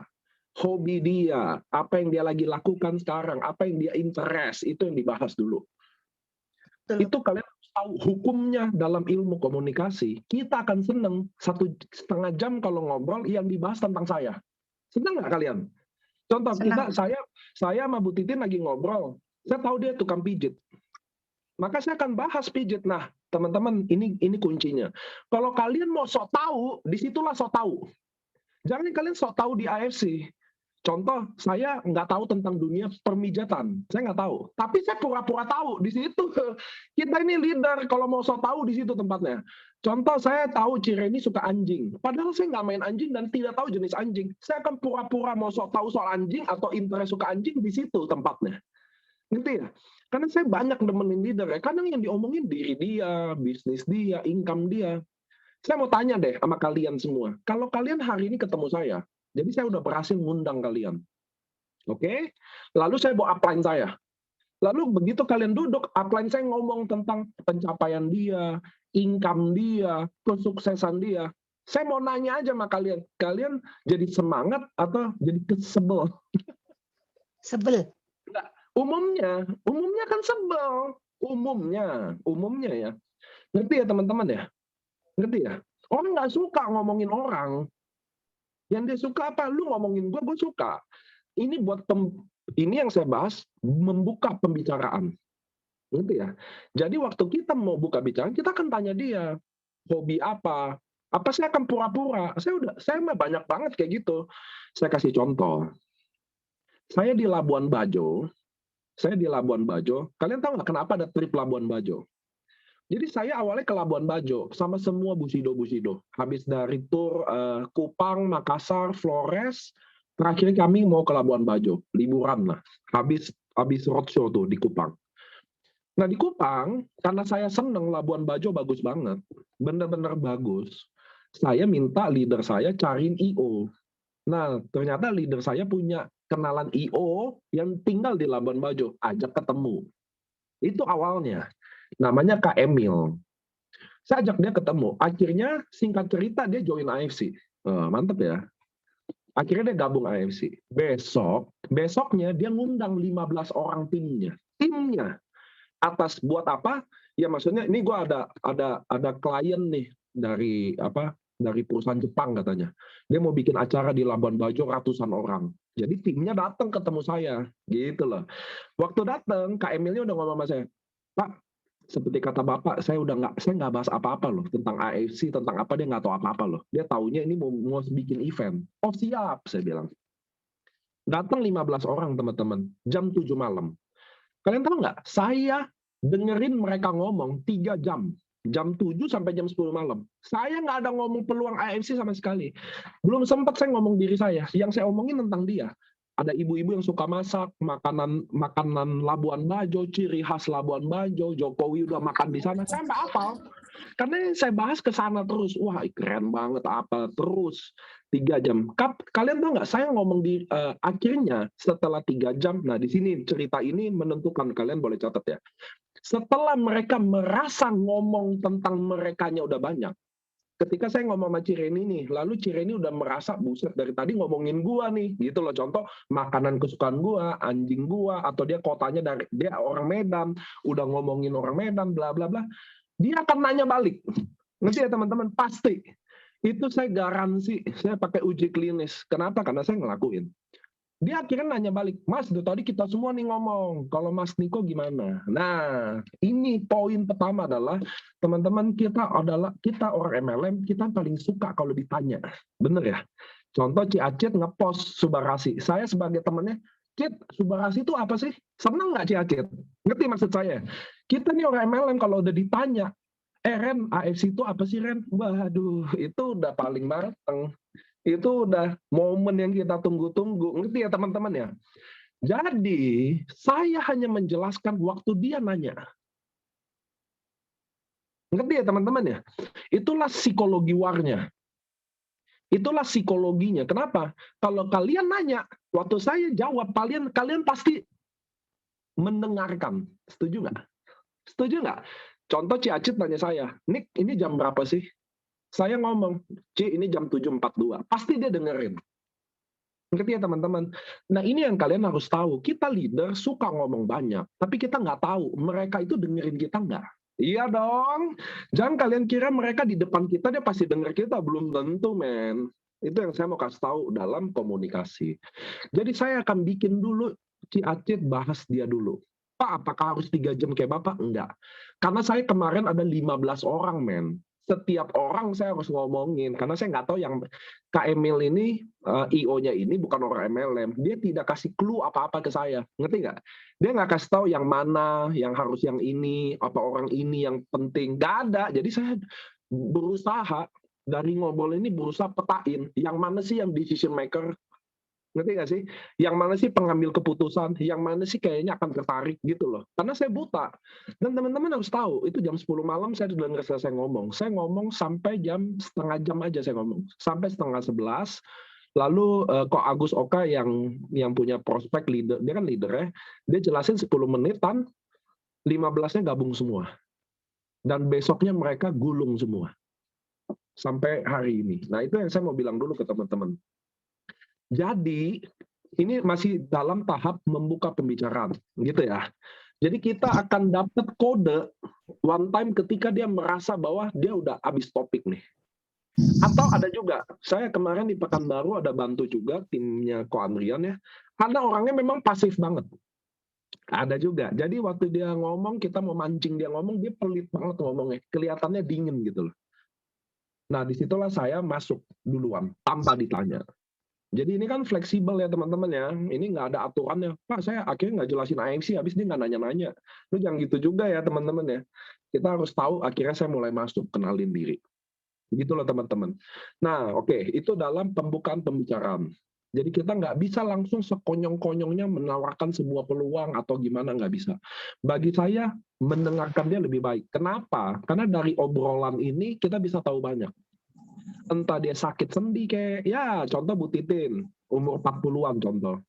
Hobi dia, apa yang dia lagi lakukan sekarang, apa yang dia interest, itu yang dibahas dulu. Betul. Itu kalian harus tahu hukumnya dalam ilmu komunikasi. Kita akan seneng 1,5 jam kalau ngobrol yang dibahas tentang saya. Senang nggak kalian? Contoh, Senang. saya sama Bu Titin lagi ngobrol. Saya tahu dia tukang pijit. Maka saya akan bahas pijit. Nah, Teman-teman, ini kuncinya. Kalau kalian mau sok tahu, disitulah sok tahu. Jangan kalian sok tahu di AFC. Contoh, saya nggak tahu tentang dunia permijatan. Saya nggak tahu. Tapi saya pura-pura tahu di situ. Kita ini leader, kalau mau sok tahu di situ tempatnya. Contoh, saya tahu Cireni suka anjing. Padahal saya nggak main anjing dan tidak tahu jenis anjing. Saya akan pura-pura mau sok tahu soal anjing atau interest suka anjing di situ tempatnya. Ngerti ya? Karena saya banyak nemenin leader ya. Kadang yang diomongin diri dia, bisnis dia, income dia. Saya mau tanya deh sama kalian semua. Kalau kalian hari ini ketemu saya, jadi saya udah berhasil ngundang kalian. Oke? Lalu saya bawa upline saya. Lalu begitu kalian duduk, upline saya ngomong tentang pencapaian dia, income dia, kesuksesan dia. Saya mau nanya aja sama kalian. Kalian jadi semangat atau jadi kesebel? Sebel. Umumnya kan sebel. Umumnya ya. Ngerti ya teman-teman ya? Ngerti ya? Orang nggak suka ngomongin orang. Yang dia suka apa? Lu ngomongin gue suka. Ini ini yang saya bahas, membuka pembicaraan. Ngerti ya? Jadi waktu kita mau buka bicara, kita akan tanya dia, hobi apa? Apa saya akan pura-pura? Saya mah banyak banget kayak gitu. Saya kasih contoh. Saya di Labuan Bajo. Kalian tahu nggak kenapa ada trip Labuan Bajo? Jadi saya awalnya ke Labuan Bajo sama semua busido. Habis dari tur Kupang, Makassar, Flores, terakhir kami mau ke Labuan Bajo, liburan lah. Habis roadshow tuh di Kupang. Nah di Kupang, karena saya seneng Labuan Bajo bagus banget, bener-bener bagus. Saya minta leader saya cariin IO. Nah ternyata leader saya punya kenalan IO yang tinggal di Labuan Bajo, ajak ketemu. Itu awalnya. Namanya Kak Emil. Saya ajak dia ketemu. Akhirnya singkat cerita dia join AFC. Mantep ya. Akhirnya dia gabung AFC. Besoknya dia ngundang 15 orang timnya. Atas buat apa? Ya maksudnya ini gue ada klien nih dari perusahaan Jepang katanya. Dia mau bikin acara di Labuan Bajo ratusan orang. Jadi timnya datang ketemu saya, gitu loh. Waktu datang, Kak Emilnya udah ngomong sama saya, Pak, seperti kata Bapak, saya nggak bahas apa-apa loh tentang AFC, tentang apa dia nggak tahu apa-apa loh. Dia taunya ini mau bikin event. Oh siap, saya bilang. Datang 15 orang teman-teman, jam 7 malam. Kalian tahu nggak? Saya dengerin mereka ngomong 3 jam. Jam 7 sampai jam 10 malam. Saya nggak ada ngomong peluang AFC sama sekali. Belum sempat saya ngomong diri saya. Yang saya omongin tentang dia. Ada ibu-ibu yang suka masak, makanan Labuan Bajo, ciri khas Labuan Bajo, Jokowi udah makan di sana. Saya nggak hafal. Karena saya bahas ke sana terus. Wah, keren banget apa terus. 3 jam. Kalian tahu nggak? Saya ngomong di akhirnya setelah 3 jam. Nah, di sini cerita ini menentukan. Kalian boleh catat ya. Setelah mereka merasa ngomong tentang merekanya udah banyak, ketika saya ngomong sama Cireni nih, lalu Cireni udah merasa, buset dari tadi ngomongin gua nih, gitu loh. Contoh, makanan kesukaan gua, anjing gua, atau dia kotanya dia orang Medan, udah ngomongin orang Medan, bla bla bla. Dia akan nanya balik. Nanti ya teman-teman, pasti. Itu saya garansi, saya pakai uji klinis. Kenapa? Karena saya ngelakuin. Dia akhirnya nanya balik, Mas, tadi kita semua nih ngomong, kalau Mas Niko gimana? Nah, ini poin pertama adalah, teman-teman kita orang MLM, kita paling suka kalau ditanya. Bener ya? Contoh Ciacit ngepost Subarasi. Saya sebagai temannya, Cit, Subarasi itu apa sih? Seneng nggak Ciacit? Ngerti maksud saya? Kita nih orang MLM kalau udah ditanya, Ren, AFC itu apa sih Ren? Waduh, itu udah paling mateng. Itu udah momen yang kita tunggu-tunggu. Ngerti ya teman-teman ya? Jadi, saya hanya menjelaskan waktu dia nanya. Ngerti ya teman-teman ya? Itulah psikologi warnya. Itulah psikologinya. Kenapa? Kalau kalian nanya, waktu saya jawab, kalian pasti mendengarkan. Setuju nggak? Setuju nggak? Contoh Ciacit nanya saya, Nik, ini jam berapa sih? Saya ngomong, Ci, ini jam 7.42. Pasti dia dengerin. Ngerti ya teman-teman? Nah ini yang kalian harus tahu. Kita leader suka ngomong banyak. Tapi kita nggak tahu, mereka itu dengerin kita nggak? Iya dong. Jangan kalian kira mereka di depan kita, dia pasti denger kita. Belum tentu, men. Itu yang saya mau kasih tahu dalam komunikasi. Jadi saya akan bikin dulu, Ci Acit bahas dia dulu. Pak, apakah harus 3 jam kayak Bapak? Enggak. Karena saya kemarin ada 15 orang, men. Setiap orang saya harus ngomongin. Karena saya nggak tahu yang Kak Emil ini, IO-nya ini bukan orang MLM. Dia tidak kasih clue apa-apa ke saya. Ngerti nggak? Dia nggak kasih tahu yang mana, yang harus yang ini, apa orang ini yang penting. Nggak ada. Jadi saya berusaha, dari ngobrol ini berusaha petain. Yang mana sih yang decision maker? Ngerti nggak sih? Yang mana sih pengambil keputusan? Yang mana sih kayaknya akan tertarik gitu loh. Karena saya buta. Dan teman-teman harus tahu, itu jam 10 malam saya sudah nggak selesai ngomong. Saya ngomong sampai setengah jam aja saya ngomong. Sampai setengah 11. Lalu kok Agus Oka yang punya prospek leader, dia kan leader ya, dia jelasin 10 menitan, 15-nya gabung semua. Dan besoknya mereka gulung semua. Sampai hari ini. Nah itu yang saya mau bilang dulu ke teman-teman. Jadi ini masih dalam tahap membuka pembicaraan, gitu ya. Jadi kita akan dapat kode one time ketika dia merasa bahwa dia udah habis topik nih. Atau ada juga, saya kemarin di Pekanbaru ada bantu juga timnya Ko Andrian ya. Ada orangnya memang pasif banget. Ada juga. Jadi waktu dia ngomong, kita mau mancing dia ngomong, dia pelit banget ngomongnya. Kelihatannya dingin gitu loh. Nah disitulah saya masuk duluan tanpa ditanya. Jadi ini kan fleksibel ya teman-teman ya. Ini nggak ada aturannya. Pak, saya akhirnya nggak jelasin AMC, habis dia nggak nanya-nanya. Lu jangan gitu juga ya teman-teman ya. Kita harus tahu, akhirnya saya mulai masuk, kenalin diri. Gitu loh teman-teman. Nah, oke, itu dalam pembukaan pembicaraan. Jadi kita nggak bisa langsung sekonyong-konyongnya menawarkan sebuah peluang atau gimana, nggak bisa. Bagi saya, mendengarkan dia lebih baik. Kenapa? Karena dari obrolan ini kita bisa tahu banyak. Entah dia sakit sendi kayak, ya contoh Bu Titin, umur 40-an contoh.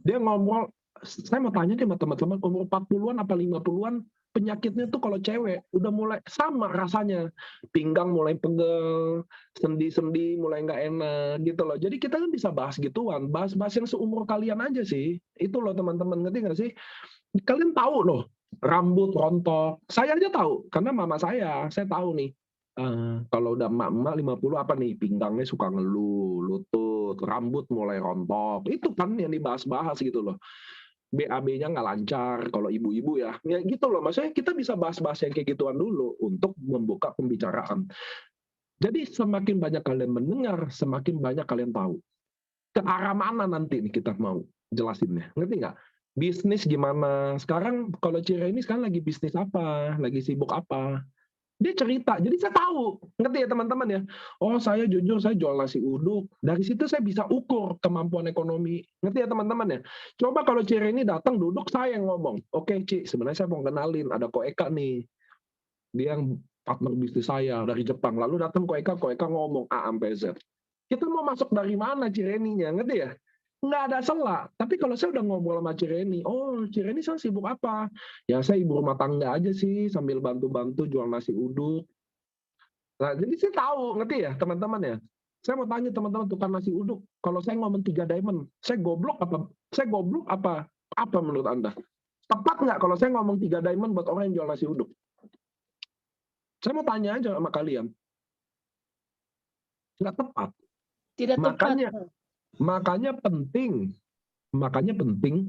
Dia ngomong, saya mau tanya deh sama teman-teman, umur 40-an apa 50-an, penyakitnya tuh kalau cewek, udah mulai sama rasanya. Pinggang mulai pegel, sendi-sendi mulai nggak enak, gitu loh. Jadi kita kan bisa bahas gituan, bahas-bahas yang seumur kalian aja sih. Itu loh teman-teman, ngerti nggak sih? Kalian tahu loh, rambut rontok. Saya aja tahu, karena mama saya tahu nih. Kalau udah emak-emak 50 apa nih, pinggangnya suka ngeluh, lutut, rambut mulai rontok. Itu kan yang dibahas-bahas gitu loh. BAB-nya nggak lancar kalau ibu-ibu ya. Ya gitu loh, maksudnya kita bisa bahas-bahas yang kayak gituan dulu untuk membuka pembicaraan. Jadi semakin banyak kalian mendengar, semakin banyak kalian tahu. Ke arah mana nanti nih kita mau jelasinnya. Ngerti nggak? Bisnis gimana? Sekarang kalau Cire ini sekarang lagi bisnis apa? Lagi sibuk apa? Dia cerita, jadi saya tahu, ngerti ya teman-teman ya. Oh saya jujur saya jual nasi uduk, dari situ saya bisa ukur kemampuan ekonomi, ngerti ya teman-teman ya. Coba kalau Cire ini datang duduk saya yang ngomong, oke Ci, sebenarnya saya mau kenalin ada Ko Eka nih, dia yang partner bisnis saya dari Jepang, lalu datang Ko Eka ngomong A sampai Z. Kita mau masuk dari mana Cireninya, ngerti ya? Nggak ada celah. Tapi kalau saya udah ngobrol sama Cireni, oh Cireni saya sibuk apa? Ya saya ibu rumah tangga aja sih, sambil bantu-bantu jual nasi uduk. Nah, jadi saya tahu, ngerti ya teman-teman ya? Saya mau tanya teman-teman tukang nasi uduk, kalau saya ngomong 3 diamond, saya goblok apa? Saya goblok apa? Apa menurut Anda? Tepat nggak kalau saya ngomong 3 diamond buat orang yang jual nasi uduk? Saya mau tanya aja sama kalian. Nggak tepat. Tidak tepat. Makanya penting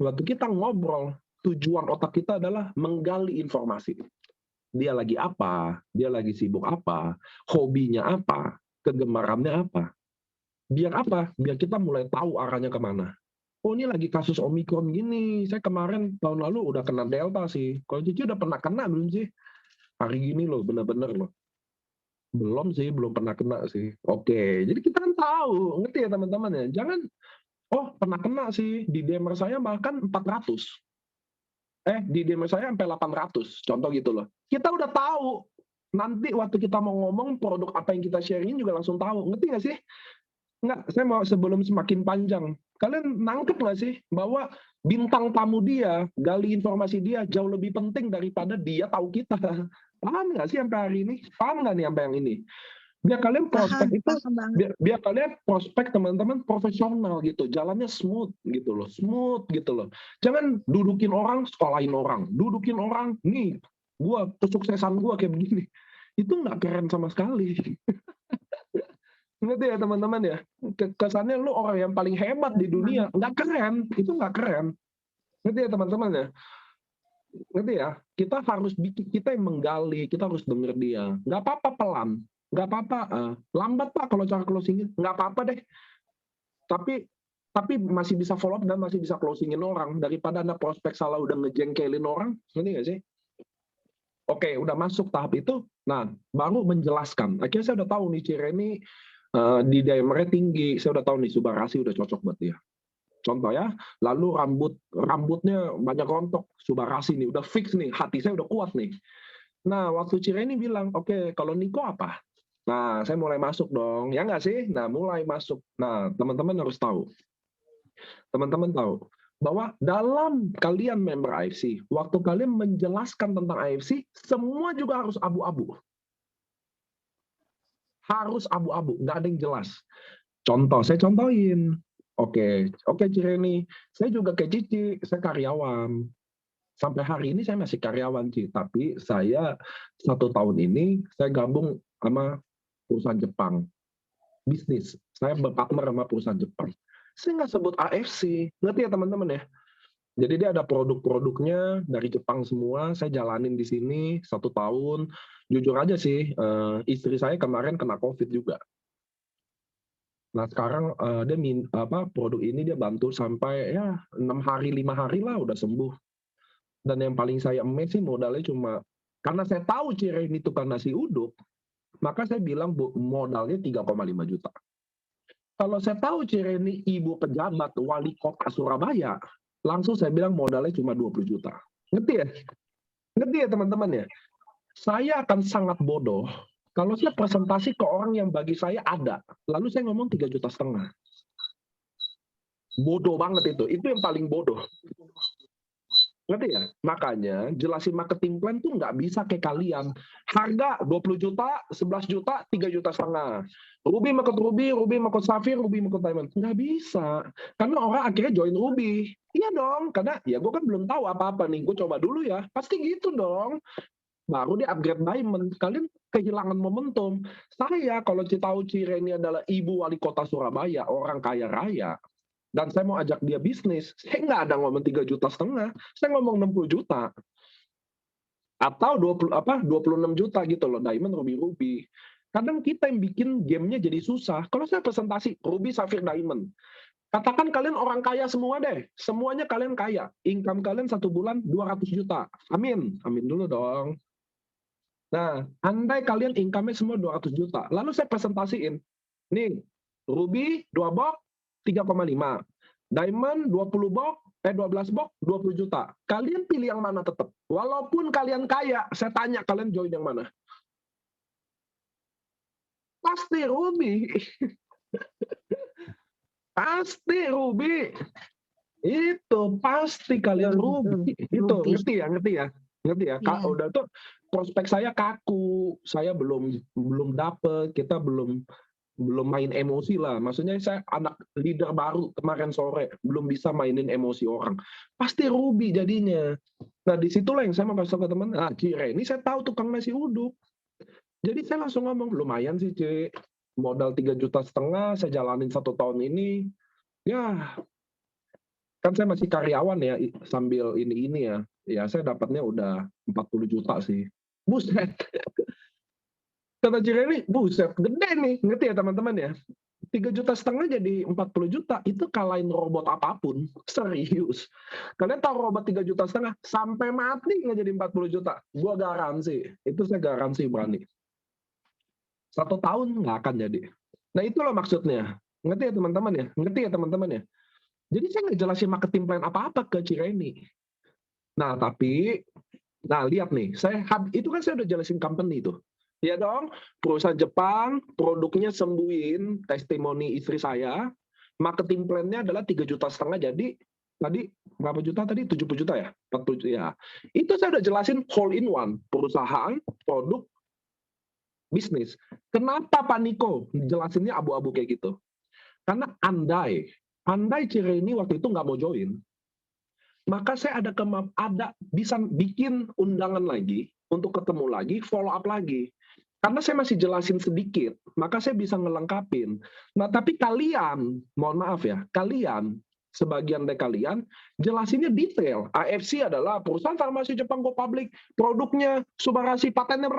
waktu kita ngobrol, tujuan otak kita adalah menggali informasi. Dia lagi apa, dia lagi sibuk apa, hobinya apa, kegemarannya apa. Biar apa? Biar kita mulai tahu arahnya kemana. Oh ini lagi kasus Omikron gini, saya kemarin tahun lalu udah kena Delta sih. Kalau Cici udah pernah kena belum sih? Hari gini loh, bener-bener loh. Belum sih, belum pernah kena sih. Oke, jadi kita kan tahu, ngerti ya teman-teman ya. Jangan, oh pernah kena sih, di DMR saya bahkan 400. Di DMR saya sampai 800, contoh gitu loh. Kita udah tahu, nanti waktu kita mau ngomong produk apa yang kita sharing juga langsung tahu. Ngerti nggak sih? Nggak, saya mau sebelum semakin panjang. Kalian nangkep nggak sih bahwa bintang tamu dia, gali informasi dia jauh lebih penting daripada dia tahu kita. Paham nggak sih sampai hari ini? Paham nggak nih sampai yang ini? Biar kalian prospek itu, biar kalian prospek teman-teman profesional gitu, jalannya smooth gitu loh. Jangan dudukin orang, sekolahin orang, dudukin orang, nih, gua kesuksesan gua kayak begini, itu nggak keren sama sekali. Ngerti ya teman-teman ya? Kesannya lu orang yang paling hebat di dunia, nggak keren, itu nggak keren. Ngerti ya teman-teman ya? Ngerti ya? Kita harus bikin, kita yang menggali, kita harus denger dia. Nggak apa-apa pelan, nggak apa-apa lambat Pak kalau cara closingin, nggak apa-apa deh. Tapi masih bisa follow up dan masih bisa closingin orang daripada Anda prospek salah udah ngejengkelin orang, ngerti nggak sih? Oke, udah masuk tahap itu. Nah, baru menjelaskan. Akhirnya saya udah tahu nih Cireni di diameternya tinggi. Saya udah tahu nih Subarasi udah cocok buat dia. Contoh ya, lalu rambutnya banyak rontok, Subarasi nih udah fix nih, hati saya udah kuat nih. Nah, waktu Cireni bilang, oke, kalau Niko apa? Nah, saya mulai masuk dong, ya nggak sih? Nah, mulai masuk. Nah, teman-teman harus tahu. Teman-teman tahu bahwa dalam kalian member AFC, waktu kalian menjelaskan tentang AFC, semua juga harus abu-abu. Harus abu-abu, nggak ada yang jelas. Contoh, saya contohin. Oke, Cireni, saya juga kayak Cici, saya karyawan. Sampai hari ini saya masih karyawan, Ci. Tapi saya 1 tahun ini, saya gabung sama perusahaan Jepang. Bisnis, saya berpartner sama perusahaan Jepang. Saya nggak sebut AFC, ngerti ya teman-teman ya? Jadi dia ada produk-produknya dari Jepang semua, saya jalanin di sini 1 tahun. Jujur aja sih, istri saya kemarin kena COVID juga. Nah sekarang produk ini dia bantu sampai ya 6 hari, 5 hari lah udah sembuh. Dan yang paling saya amazed sih modalnya cuma, karena saya tahu Cireni tukang nasi uduk, maka saya bilang modalnya 3,5 juta. Kalau saya tahu Cireni ibu pejabat wali kota Surabaya, langsung saya bilang modalnya cuma 20 juta. Ngerti ya? Ngerti ya teman-teman ya? Saya akan sangat bodoh kalau saya presentasi ke orang yang bagi saya ada, lalu saya ngomong 3,5 juta. Bodoh banget itu yang paling bodoh. Ngerti ya? Makanya jelasin marketing plan tuh nggak bisa kayak kalian. Harga 20 juta, 11 juta, 3,5 juta. Ruby makut Safir, Ruby makut Diamond. Nggak bisa. Karena orang akhirnya join Ruby. Iya dong, karena ya gue kan belum tahu apa-apa nih. Gue coba dulu ya. Pasti gitu dong. Baru dia upgrade Diamond. Kalian kehilangan momentum. Saya kalau tahu Cireni adalah ibu wali kota Surabaya, orang kaya raya, dan saya mau ajak dia bisnis, saya nggak ada ngomong 3,5 juta, saya ngomong 60 juta. Atau 26 juta gitu loh, Diamond, Ruby. Kadang kita yang bikin gamenya jadi susah. Kalau saya presentasi Ruby, Safir, Diamond, katakan kalian orang kaya semua deh. Semuanya kalian kaya. Income kalian 1 bulan 200 juta. Amin. Amin dulu dong. Nah, andai kalian income-nya semua 200 juta. Lalu saya presentasiin. Nih, Ruby 2 box 3,5. Diamond 12 box 20 juta. Kalian pilih yang mana tetap? Walaupun kalian kaya, saya tanya kalian join yang mana? Pasti Ruby. Pasti Ruby. Itu pasti kalian Ruby. Itu ngerti ya? Ngerti ya? Iya. Udah tuh prospek saya kaku. Saya belum dapet, kita belum main emosi lah. Maksudnya saya anak leader baru kemarin sore, belum bisa mainin emosi orang. Pasti Ruby jadinya. Nah, disitulah yang saya mau kasih ke teman. Nah, Cireni saya tahu tukang nasi uduk. Jadi saya langsung ngomong, lumayan sih, Ci. Modal 3,5 juta, saya jalanin 1 tahun ini. Ya, kan saya masih karyawan ya, sambil ini ya. Ya, saya dapatnya udah 40 juta sih. Buset. Kata Cireni, buset, gede nih. Ngerti ya teman-teman ya? 3,5 juta jadi 40 juta, itu kalahin robot apapun. Serius. Kalian tahu robot 3,5 juta, sampai mati nggak jadi 40 juta. Gua garansi. Itu saya garansi berani. 1 tahun nggak akan jadi. Nah itulah maksudnya. Ngerti ya teman-teman ya? Ngerti ya teman-teman ya? Jadi saya nggak jelasin marketing plan apa-apa ke Cireni. Nah tapi, lihat nih. Itu kan saya udah jelasin company itu. Ya dong, perusahaan Jepang, produknya sembuhin, testimoni istri saya, marketing plan-nya adalah 3,5 juta, jadi tadi berapa juta tadi? 70 juta ya? 40 ya. Itu saya udah jelasin whole in one, perusahaan, produk, bisnis. Kenapa Pak Niko jelasinnya abu-abu kayak gitu? Karena andai Cireni waktu itu nggak mau join, maka saya bisa bikin undangan lagi untuk ketemu lagi, follow up lagi. Karena saya masih jelasin sedikit, maka saya bisa ngelengkapin. Nah, tapi kalian, mohon maaf ya, kalian sebagian dari kalian, jelasinnya detail. AFC adalah perusahaan farmasi Jepang go public, produknya, Subarashi, patennya,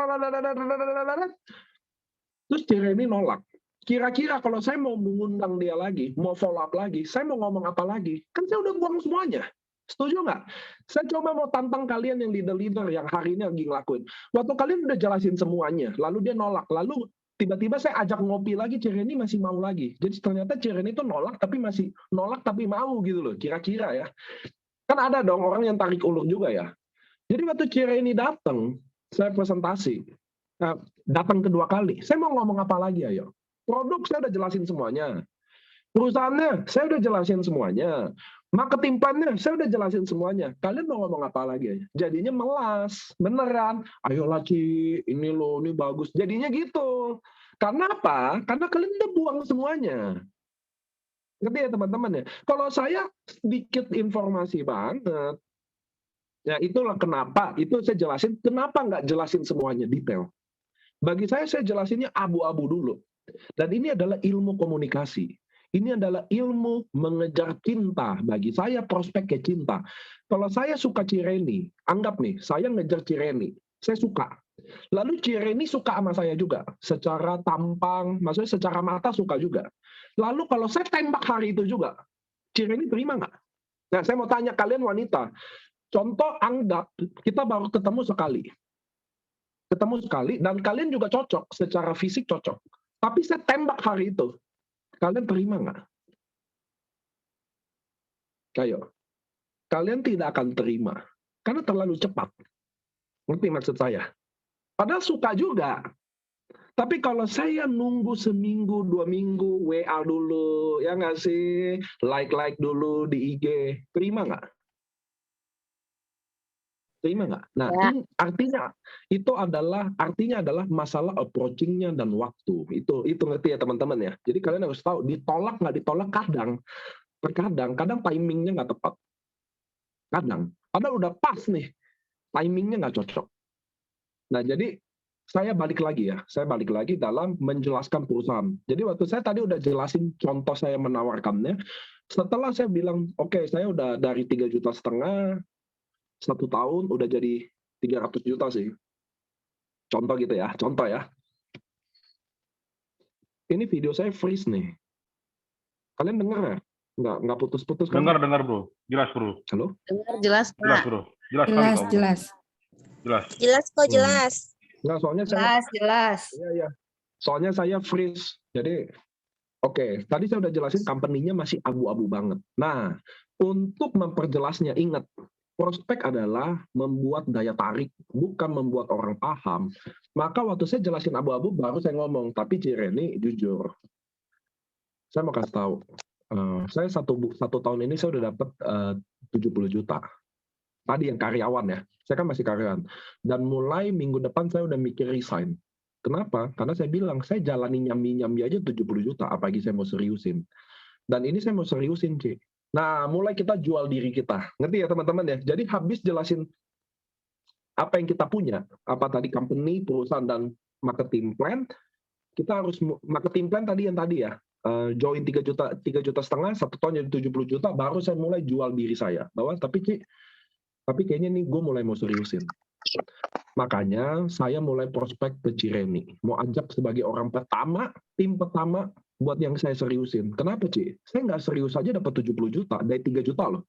terus Cireni nolak. Kira-kira kalau saya mau mengundang dia lagi, mau follow up lagi, saya mau ngomong apa lagi? Kan saya udah buang semuanya. Setuju nggak? Saya coba mau tantang kalian yang leader-leader yang hari ini lagi ngelakuin. Waktu kalian udah jelasin semuanya, lalu dia nolak. Lalu tiba-tiba saya ajak ngopi lagi, Cireni masih mau lagi. Jadi ternyata Cireni itu nolak tapi masih nolak tapi mau gitu loh. Kira-kira ya. Kan ada dong orang yang tarik ulur juga ya. Jadi waktu Cireni datang, saya presentasi. Nah, datang kedua kali. Saya mau ngomong apa lagi ayo? Produk saya udah jelasin semuanya. Perusahaannya saya udah jelasin semuanya. Marketing plan-nya saya udah jelasin semuanya. Kalian mau ngomong apa lagi aja? Jadinya melas, beneran. Ayolah Ci, ini loh, ini bagus. Jadinya gitu. Karena apa? Karena kalian udah buang semuanya. Ngerti ya teman-teman ya? Kalau saya sedikit informasi banget. Ya itulah kenapa. Itu saya jelasin. Kenapa nggak jelasin semuanya detail? Bagi saya jelasinnya abu-abu dulu. Dan ini adalah ilmu komunikasi. Ini adalah ilmu mengejar cinta. Bagi saya prospek ke cinta. Kalau saya suka Cireni, anggap nih, saya ngejar Cireni. Saya suka. Lalu Cireni suka sama saya juga. Secara tampang, maksudnya secara mata suka juga. Lalu kalau saya tembak hari itu juga, Cireni terima nggak? Nah, saya mau tanya kalian wanita. Contoh, anggap kita baru ketemu sekali. Ketemu sekali, dan kalian juga cocok. Secara fisik cocok. Tapi saya tembak hari itu. Kalian terima nggak? Ayo. Kalian tidak akan terima. Karena terlalu cepat. Ngerti maksud saya? Padahal suka juga. Tapi kalau saya nunggu seminggu, 2 minggu, WA dulu, ya nggak sih? Like dulu di IG. Terima nggak? Terima nggak? Nah, Ya. artinya adalah masalah approaching-nya dan waktu. Itu ngerti ya teman-teman ya. Jadi kalian harus tahu ditolak nggak ditolak kadang timingnya nggak tepat. Kadang. Padahal udah pas nih, timingnya nggak cocok. Nah, jadi saya balik lagi ya. Saya balik lagi dalam menjelaskan perusahaan. Jadi waktu saya tadi udah jelasin contoh saya menawarkannya. Setelah saya bilang, oke, saya udah dari 3,5 juta 1 tahun udah jadi 300 juta sih. Contoh gitu ya, contoh ya. Ini video saya freeze nih. Kalian dengar ya? Nggak putus-putus kan? Dengar bro, jelas bro, Halo? Dengar jelas, jelas Pak. bro, jelas sekali, Jelas, Kak, bro. jelas. Jelas. Jelas kok, Hmm. jelas. Nggak, soalnya saya, Jelas. iya. Soalnya saya freeze. Jadi, oke, tadi saya udah jelasin company-nya masih abu-abu banget. Nah, untuk memperjelasnya, ingat, prospek adalah membuat daya tarik, bukan membuat orang paham. Maka waktu saya jelasin abu-abu, baru saya ngomong, tapi Cireni jujur. Saya mau kasih tahu, saya satu tahun ini saya udah dapat 70 juta. Tadi yang karyawan ya, saya kan masih karyawan. Dan mulai minggu depan saya udah mikir resign. Kenapa? Karena saya bilang, saya jalani nyambi-nyambi aja 70 juta, apalagi saya mau seriusin. Dan ini saya mau seriusin, Ci. Nah, mulai kita jual diri kita. Ngerti ya teman-teman ya? Jadi habis jelasin apa yang kita punya, apa tadi company, perusahaan, dan marketing plan, kita harus marketing plan tadi yang tadi ya, join 3,5 juta, 1 tahun jadi 70 juta, baru saya mulai jual diri saya. Bahwa tapi kayaknya nih gue mulai mau seriusin. Makanya saya mulai prospek ke Cireni. Mau ajak sebagai orang pertama, tim pertama, buat yang saya seriusin. Kenapa, Ci? Saya nggak serius aja dapat 70 juta, dari 3 juta loh.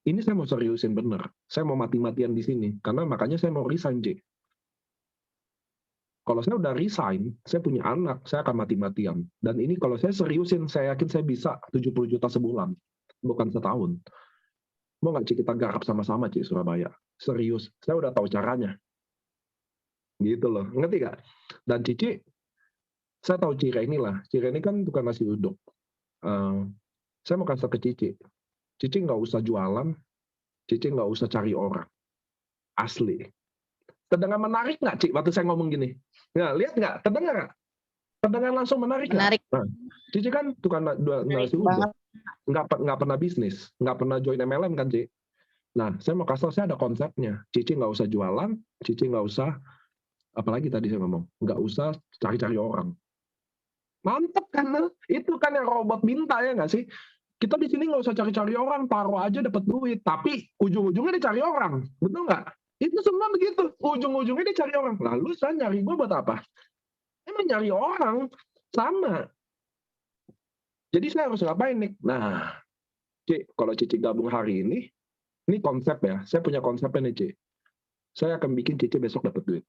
Ini saya mau seriusin bener. Saya mau mati-matian di sini. Karena makanya saya mau resign, Ci. Kalau saya udah resign, saya punya anak, saya akan mati-matian. Dan ini kalau saya seriusin, saya yakin saya bisa 70 juta sebulan. Bukan setahun. Mau nggak, Ci, kita garap sama-sama, Ci, Surabaya? Serius. Saya udah tahu caranya. Gitu loh. Ngerti nggak? Dan Cici, saya tahu Cireni lah. Cireni kan tukang nasi uduk. Saya mau kasih ke Cici. Cici nggak usah jualan. Cici nggak usah cari orang. Asli. Terdengar menarik nggak, Ci, waktu saya ngomong gini? Nah, lihat nggak? Terdengar nggak? Terdengar langsung menarik nggak? Menarik. Nah, Cici kan tukang nasi uduk. Nggak pernah bisnis. Nggak pernah join MLM kan, Ci? Nah, saya mau kasih tahu, saya ada konsepnya. Cici nggak usah jualan. Cici nggak usah, apalagi tadi saya ngomong, nggak usah cari-cari orang. Mantap kan? Itu kan yang robot minta ya nggak sih? Kita di sini nggak usah cari-cari orang, taruh aja dapat duit. Tapi ujung-ujungnya dia cari orang, betul nggak? Itu semua begitu. Ujung-ujungnya dia cari orang. Lalu saya nyari gue buat apa? Emang nyari orang sama. Jadi saya harus ngapain nih? Nah, Cik, kalau Cici gabung hari ini konsep ya. Saya punya konsepnya nih, Cik. Saya akan bikin Cici besok dapat duit.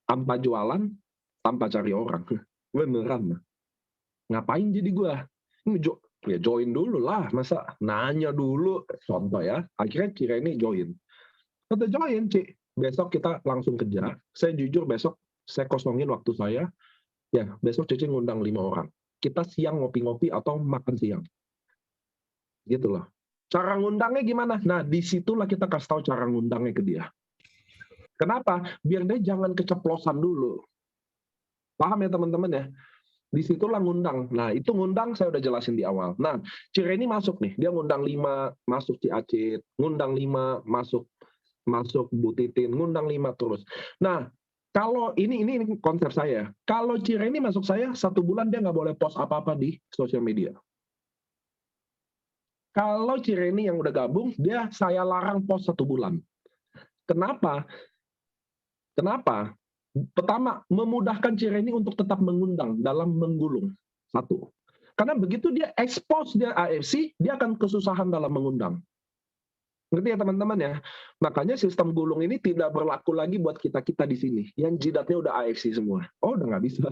Tanpa jualan, tanpa cari orang. Beneran. Ngapain jadi gue? Ya join dulu lah, masa nanya dulu, contoh ya, akhirnya kira ini join. Kata join, Cik, besok kita langsung kerja. Saya jujur besok, saya kosongin waktu saya, ya besok Cici ngundang 5 orang. Kita siang ngopi-ngopi atau makan siang. Gitu loh. Cara ngundangnya gimana? Nah, disitulah kita kasih tahu cara ngundangnya ke dia. Kenapa? Biar dia jangan keceplosan dulu. Paham ya teman-teman ya? Disitulah ngundang. Nah, itu ngundang saya udah jelasin di awal. Nah, Cireni masuk nih. Dia ngundang 5, masuk Ciacit. Ngundang 5, masuk Bu Titin. Ngundang 5 terus. Nah, kalau ini konsep saya. Kalau Cireni masuk saya, 1 bulan dia nggak boleh post apa-apa di sosial media. Kalau Cireni yang udah gabung, dia saya larang post 1 bulan. Kenapa? Pertama, memudahkan Cireni untuk tetap mengundang dalam menggulung. 1. Karena begitu dia expose dia AFC, dia akan kesusahan dalam mengundang. Ngerti ya teman-teman ya? Makanya sistem gulung ini tidak berlaku lagi buat kita-kita di sini. Yang jidatnya udah AFC semua. Oh, udah nggak bisa.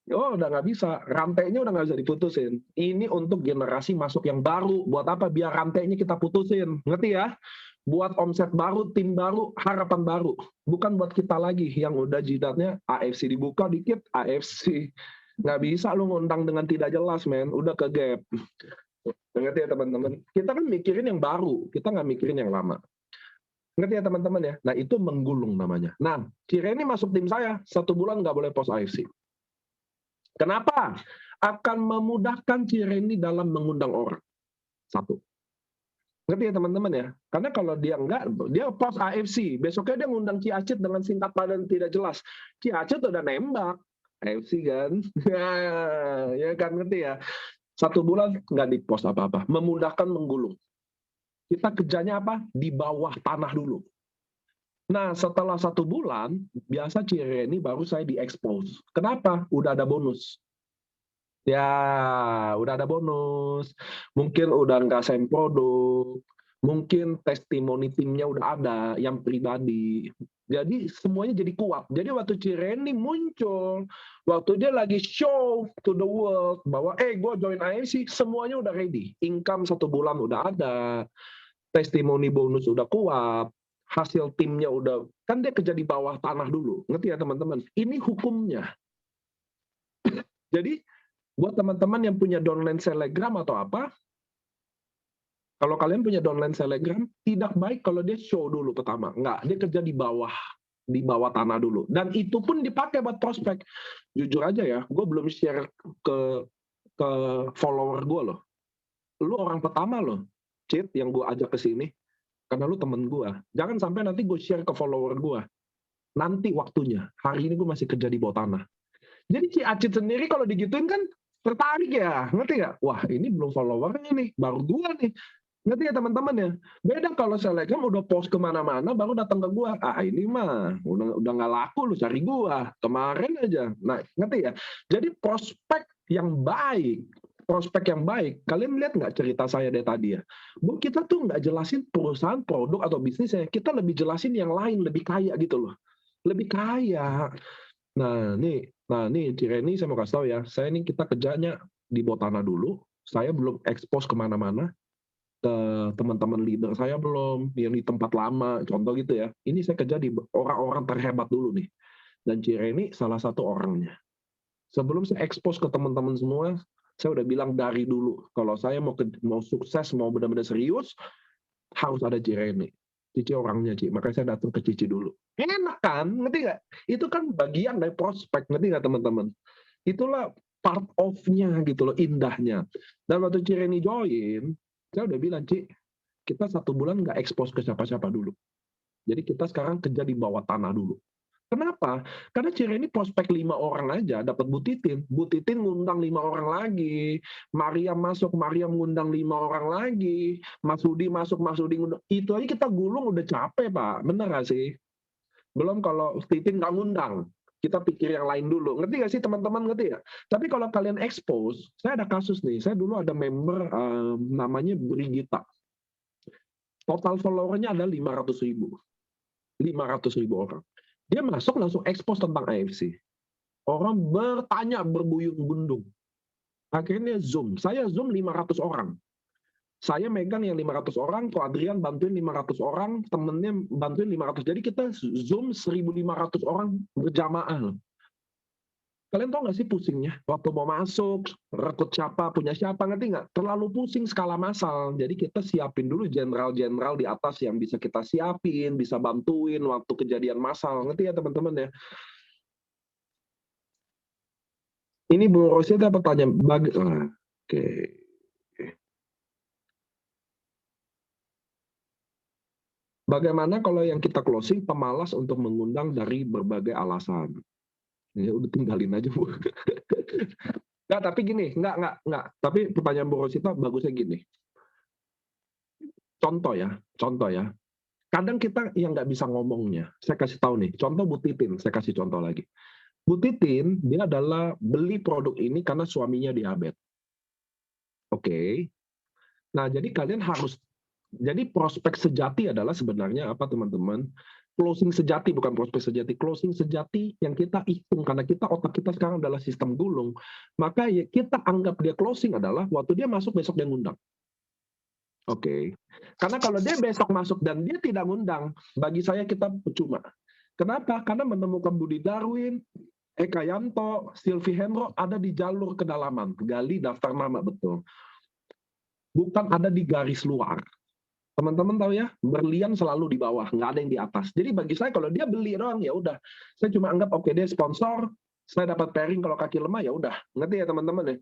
Oh, udah nggak bisa. Rantainya udah nggak bisa diputusin. Ini untuk generasi masuk yang baru. Buat apa? Biar rantainya kita putusin. Ngerti ya? Buat omset baru, tim baru, harapan baru. Bukan buat kita lagi yang udah jidatnya AFC dibuka dikit, AFC. Nggak bisa lu ngundang dengan tidak jelas, men. Udah ke gap. Ngerti ya teman-teman? Kita kan mikirin yang baru, kita nggak mikirin yang lama. Ngerti ya teman-teman ya? Nah, itu menggulung namanya. Nah, Cireni masuk tim saya, 1 bulan nggak boleh post AFC. Kenapa? Akan memudahkan Cireni dalam mengundang orang. 1. Ngerti ya teman-teman ya? Karena kalau dia enggak, dia post AFC. Besoknya dia ngundang Ciacit dengan singkat padat tidak jelas. Ciacit udah nembak. AFC kan? Ya kan, ngerti ya? 1 bulan nggak di-post apa-apa. Memudahkan menggulung. Kita kerjanya apa? Di bawah tanah dulu. Nah, setelah 1 bulan, biasa Cireni baru saya di-expose. Kenapa? Udah ada bonus. Ya, udah ada bonus. Mungkin udah nggak same produk. Mungkin testimoni timnya udah ada, yang pribadi. Jadi semuanya jadi kuat. Jadi waktu Cireni muncul, waktu dia lagi show to the world, bahwa gue join AFC, semuanya udah ready. Income 1 bulan udah ada, testimoni bonus udah kuat, hasil timnya udah, kan dia kerja di bawah tanah dulu. Ngerti ya teman-teman? Ini hukumnya. Jadi, buat teman-teman yang punya downline Telegram atau apa, kalau kalian punya downline Telegram, tidak baik kalau dia show dulu pertama. Enggak, dia kerja di bawah tanah dulu. Dan itu pun dipakai buat prospek. Jujur aja ya, gue belum share ke follower gue loh. Lu orang pertama loh, Cit, yang gue ajak ke sini. Karena lu temen gue. Jangan sampai nanti gue share ke follower gue. Nanti waktunya. Hari ini gue masih kerja di bawah tanah. Jadi si Acit sendiri kalau digituin kan tertarik ya. Ngerti nggak? Wah, ini belum followernya nih. Baru gue nih. Ngerti ya teman-teman ya? Beda kalau Telegram udah post kemana-mana baru datang ke gua. Ini mah udah nggak laku, lu cari gua. Kemarin aja. Nah, ngerti ya? Jadi prospek yang baik, kalian lihat nggak cerita saya dari tadi ya? Bu, kita tuh nggak jelasin perusahaan, produk, atau bisnisnya. Kita lebih jelasin yang lain, lebih kaya gitu loh. Lebih kaya. Nah, nih Cireni saya mau kasih tahu ya. Saya ini kita kerjanya di bawah tanah dulu. Saya belum expose kemana-mana. Ke teman-teman leader saya belum, yang di tempat lama, contoh gitu ya. Ini saya kerja di orang-orang terhebat dulu nih. Dan Cireni salah satu orangnya. Sebelum saya expose ke teman-teman semua, saya udah bilang dari dulu, kalau saya mau sukses, mau benar-benar serius, harus ada Cireni. Cici orangnya, Ci. Makanya saya datang ke Cici dulu. Enak kan? Ngerti nggak? Itu kan bagian dari prospek, ngerti nggak teman-teman? Itulah part of-nya gitu loh, indahnya. Dan waktu Cireni join, saya udah bilang, Ci, kita 1 bulan nggak expose ke siapa-siapa dulu. Jadi kita sekarang kerja di bawah tanah dulu. Kenapa? Karena Cireni prospek 5 orang aja dapat Bu Titin. Bu Titin ngundang 5 orang lagi. Mariam masuk, Mariam ngundang 5 orang lagi. Mas Hudi masuk, Mas Hudi ngundang. Itu aja kita gulung udah capek, Pak. Bener nggak sih? Belum kalau Titin nggak ngundang. Kita pikir yang lain dulu. Ngerti nggak sih teman-teman? Ngerti ya? Tapi kalau kalian expose, saya ada kasus nih. Saya dulu ada member namanya Brigita. Total followernya ada 500.000. 500.000 orang. Dia masuk langsung expose tentang AFC. Orang bertanya berbuyung-bundung. Akhirnya Zoom. Saya Zoom 500 orang. Saya megang yang 500 orang, Ko Adrian bantuin 500 orang, temennya bantuin 500. Jadi kita Zoom 1.500 orang berjamaah. Kalian tahu nggak sih pusingnya? Waktu mau masuk, rekrut siapa, punya siapa, ngerti nggak? Terlalu pusing skala massal. Jadi kita siapin dulu jenderal-jenderal di atas yang bisa kita siapin, bisa bantuin waktu kejadian massal. Ngerti ya teman-teman ya? Ini Bu Rosita pertanyaan. Oke. Bagaimana kalau yang kita closing pemalas untuk mengundang dari berbagai alasan? Ya udah tinggalin aja, Bu. Nggak, tapi gini, nggak. Tapi pertanyaan Bu Rosita bagusnya gini. Contoh ya. Kadang kita yang nggak bisa ngomongnya. Saya kasih tahu nih, contoh Bu Titin, saya kasih contoh lagi. Bu Titin, dia adalah beli produk ini karena suaminya diabetes. Oke. Nah, jadi kalian harus, jadi prospek sejati adalah sebenarnya apa teman-teman? Closing sejati, bukan prospek sejati. Closing sejati yang kita hitung, karena otak kita sekarang adalah sistem gulung, maka ya kita anggap dia closing adalah waktu dia masuk, besok dia ngundang. Oke. Karena kalau dia besok masuk dan dia tidak ngundang, bagi saya kita percuma. Kenapa? Karena menemukan Budi Darwin, Eka Yanto, Silvi Hendro ada di jalur kedalaman, gali daftar nama betul. Bukan ada di garis luar. Teman-teman tahu ya, berlian selalu di bawah, nggak ada yang di atas. Jadi bagi saya kalau dia beli doang ya udah, saya cuma anggap oke dia sponsor, saya dapat pairing kalau kaki lemah ya udah, ngerti ya teman-teman ya.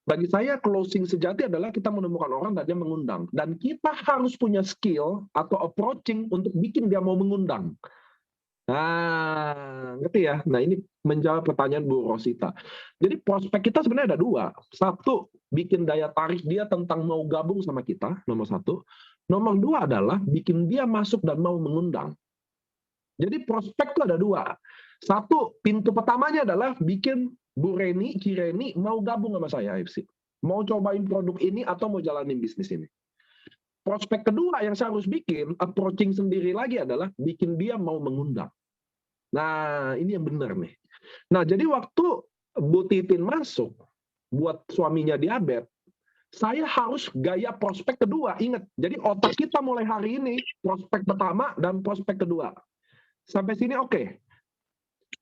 Bagi saya closing sejati adalah kita menemukan orang dan dia mengundang, dan kita harus punya skill atau approaching untuk bikin dia mau mengundang. Nah, ngerti ya? Nah, ini menjawab pertanyaan Bu Rosita. Jadi prospek kita sebenarnya ada dua. Satu, bikin daya tarik dia tentang mau gabung sama kita, nomor satu. Nomor dua adalah bikin dia masuk dan mau mengundang. Jadi prospek itu ada dua. Satu, pintu pertamanya adalah bikin Bu Reni, Cireni mau gabung sama saya AFC. Mau cobain produk ini atau mau jalanin bisnis ini. Prospek kedua yang saya harus bikin, approaching sendiri lagi adalah bikin dia mau mengundang. Nah, ini yang benar nih. Nah, jadi waktu Bu Titin masuk, buat suaminya diabetes, saya harus gaya prospek kedua. Ingat, jadi otak kita mulai hari ini, prospek pertama dan prospek kedua. Sampai sini oke.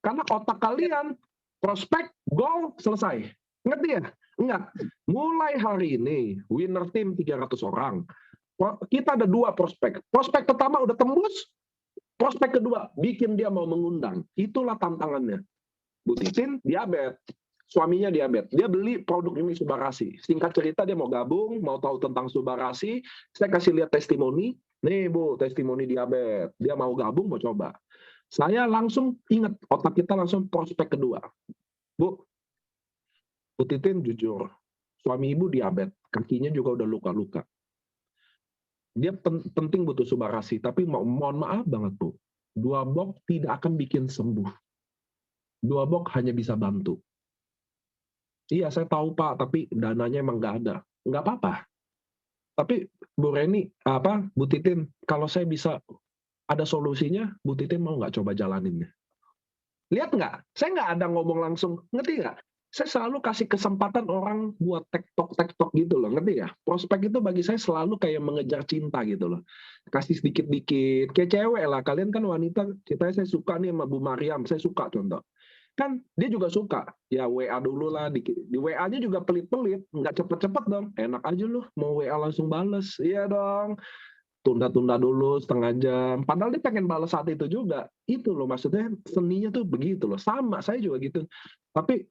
Karena otak kalian, prospek, goal, selesai. Ngerti ya? Enggak. Mulai hari ini, winner team 300 orang. Kita ada dua prospek. Prospek pertama udah tembus, prospek kedua bikin dia mau mengundang. Itulah tantangannya. Bu Titin diabetes, suaminya diabetes. Dia beli produk ini Subarasi. Singkat cerita dia mau gabung, mau tahu tentang Subarasi. Saya kasih lihat testimoni. Nih Bu, testimoni diabetes. Dia mau gabung, mau coba. Saya langsung ingat, otak kita langsung prospek kedua. Bu Titin jujur, suami Ibu diabetes, kakinya juga udah luka-luka. Dia penting butuh Subarasi, tapi mohon maaf banget Bu, 2 box tidak akan bikin sembuh. 2 box hanya bisa bantu. Iya saya tahu Pak, tapi dananya emang nggak ada. Nggak apa-apa. Tapi Bu Reni, Bu Titin, kalau saya bisa ada solusinya, Bu Titin mau nggak coba jalaninnya? Lihat nggak? Saya nggak ada ngomong langsung, ngerti nggak? Saya selalu kasih kesempatan orang buat tektok gitu loh, ngerti ya? Prospek itu bagi saya selalu kayak mengejar cinta gitu loh. Kasih sedikit-dikit, kayak cewek lah. Kalian kan wanita, ceritanya saya suka nih sama Bu Mariam, saya suka contoh. Kan dia juga suka, ya WA dulu lah, di WA-nya juga pelit-pelit, nggak cepet-cepet dong. Enak aja loh, mau WA langsung bales. Iya dong. Tunda-tunda dulu setengah jam. Padahal dia pengen balas saat itu juga. Itu loh maksudnya seninya tuh begitu loh. Sama, saya juga gitu. Tapi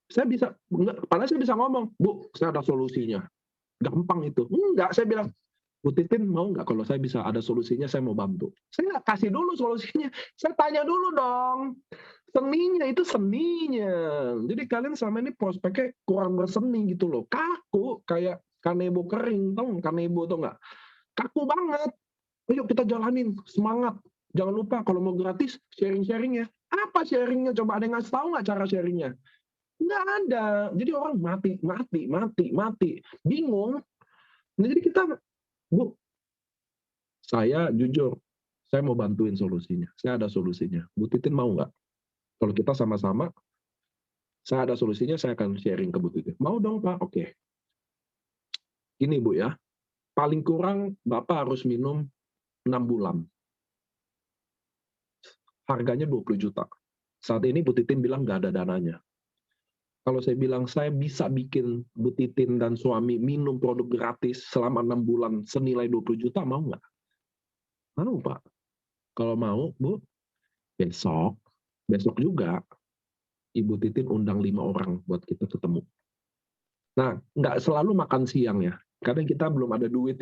saya bisa, padahal saya bisa ngomong, Bu, saya ada solusinya. Gampang itu. Enggak, saya bilang, Bu Titin mau nggak kalau saya bisa ada solusinya, saya mau bantu. Saya nggak kasih dulu solusinya, saya tanya dulu dong. Seninya itu seninya. Jadi kalian selama ini prospeknya kurang berseni gitu loh. Kaku, kayak kanebo kering, tau nggak? Kanebo tau nggak? Kaku banget. Ayo kita jalanin, semangat. Jangan lupa kalau mau gratis, sharing-sharing ya. Apa sharingnya? Coba ada yang ngasih tahu nggak cara sharingnya? Nggak ada. Jadi orang mati. Bingung. Nah, jadi kita, Bu, saya jujur, saya mau bantuin solusinya. Saya ada solusinya. Bu Titin mau nggak? Kalau kita sama-sama, saya ada solusinya, saya akan sharing ke Bu Titin. Mau dong, Pak? Oke. Gini, Bu ya. Paling kurang Bapak harus minum 6 bulan. Harganya 20 juta. Saat ini Bu Titin bilang nggak ada dananya. Kalau saya bilang saya bisa bikin Bu Titin dan suami minum produk gratis selama 6 bulan senilai 20 juta, mau nggak? Mau, Pak. Kalau mau, Bu, besok juga Ibu Titin undang 5 orang buat kita ketemu. Nah, nggak selalu makan siang ya. Kadang kita belum ada duit.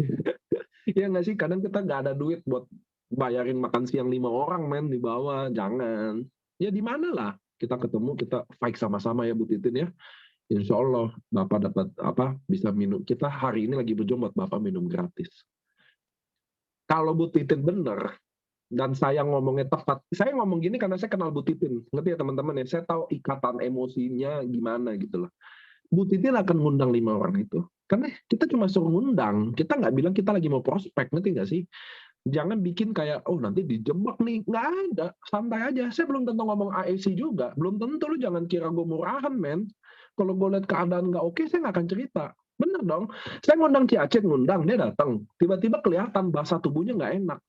Ya nggak sih? Kadang kita nggak ada duit buat bayarin makan siang 5 orang, men, di bawah. Jangan. Ya di mana lah kita ketemu, kita fight sama-sama ya Bu Titin ya. Insya Allah Bapak dapat bisa minum. Kita hari ini lagi berjuang buat Bapak minum gratis. Kalau Bu Titin bener, dan saya ngomongnya tepat, saya ngomong gini karena saya kenal Bu Titin. Ngerti ya teman-teman ya? Saya tahu ikatan emosinya gimana gitu loh. Bu Titin akan ngundang 5 orang itu. Karena kita cuma suruh ngundang. Kita nggak bilang kita lagi mau prospek, ngerti nggak sih? Jangan bikin kayak, oh nanti dijebak nih. Nggak ada, santai aja. Saya belum tentu ngomong AEC juga. Belum tentu, lu jangan kira gue murahan, men. Kalau gue lihat keadaan nggak oke, saya nggak akan cerita. Bener dong. Saya ngundang Ciacit, ngundang, dia datang. Tiba-tiba kelihatan bahasa tubuhnya nggak enak.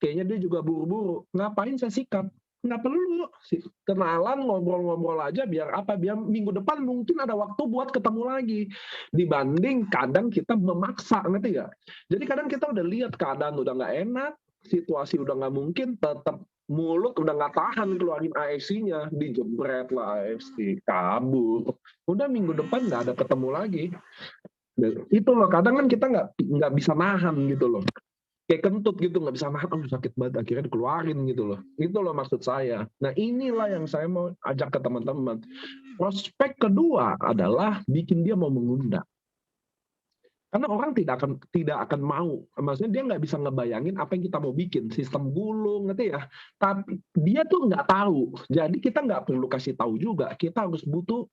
Kayaknya dia juga buru-buru. Ngapain saya sikat? Nggak perlu. Kenalan, ngobrol-ngobrol aja, biar apa? Biar minggu depan mungkin ada waktu buat ketemu lagi. Dibanding kadang kita memaksa, ngerti nggak? Jadi kadang kita udah lihat keadaan udah nggak enak, situasi udah nggak mungkin, tetap mulut udah nggak tahan keluarin AFC-nya, dijebret lah AFC, kabur. Udah minggu depan nggak ada ketemu lagi. Itu loh, kadang kan kita nggak bisa nahan gitu loh. Kayak kentut gitu, nggak bisa nahan, sakit banget, akhirnya dikeluarin gitu loh. Itu loh maksud saya. Nah inilah yang saya mau ajak ke teman-teman. Prospek kedua adalah bikin dia mau mengundang. Karena orang tidak akan mau, maksudnya dia nggak bisa ngebayangin apa yang kita mau bikin, sistem gulung, ngerti ya? Tapi dia tuh nggak tahu, jadi kita nggak perlu kasih tahu juga. Kita harus butuh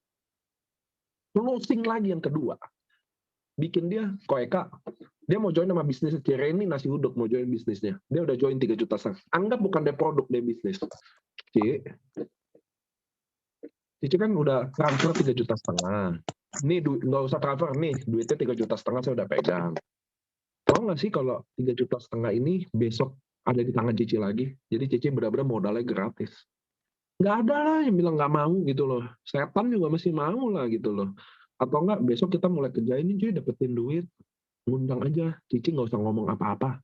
closing lagi yang kedua. Bikin dia, Koeka, dia mau join sama bisnis Cireni nasi uduk, mau join bisnisnya. Dia udah join 3,5 juta. Anggap bukan dia produk, dia bisnis. Cici kan udah transfer 3,5 juta. Nih nggak usah transfer, nih duitnya 3,5 juta saya udah pegang. Mau nggak sih kalau 3,5 juta ini besok ada di tangan Cici lagi? Jadi Cici benar-benar modalnya gratis. Nggak ada lah yang bilang nggak mau gitu loh. Setan juga masih mau lah gitu loh. Atau enggak besok kita mulai kerjain ini cuy, dapetin duit, ngundang aja. Cici nggak usah ngomong apa-apa.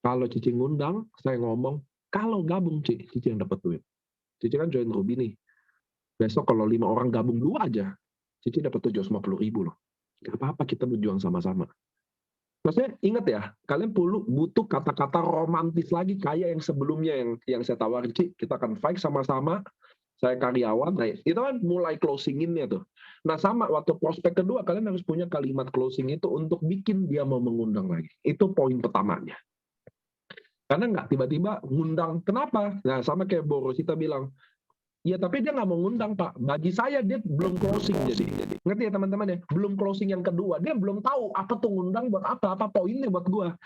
Kalau Cici ngundang, saya ngomong, kalau gabung Cici yang dapat duit. Cici kan join Ruby nih. Besok kalau 5 orang gabung 2 aja, Cici dapat 750.000 loh. Gak apa-apa, kita berjuang sama-sama. Maksudnya ingat ya, kalian butuh kata-kata romantis lagi kayak yang sebelumnya yang saya tawarin, Ci, kita akan fight sama-sama. Saya karyawan, nah itu kan mulai closing-innya tuh. Nah sama, waktu prospek kedua, kalian harus punya kalimat closing itu untuk bikin dia mau mengundang lagi. Itu poin pertamanya. Karena nggak tiba-tiba ngundang, kenapa? Nah sama kayak Borosita bilang, ya tapi dia nggak mau ngundang Pak. Bagi saya dia belum closing jadi. Ngerti ya teman-teman ya? Belum closing yang kedua. Dia belum tahu apa tuh ngundang buat apa poinnya buat gua.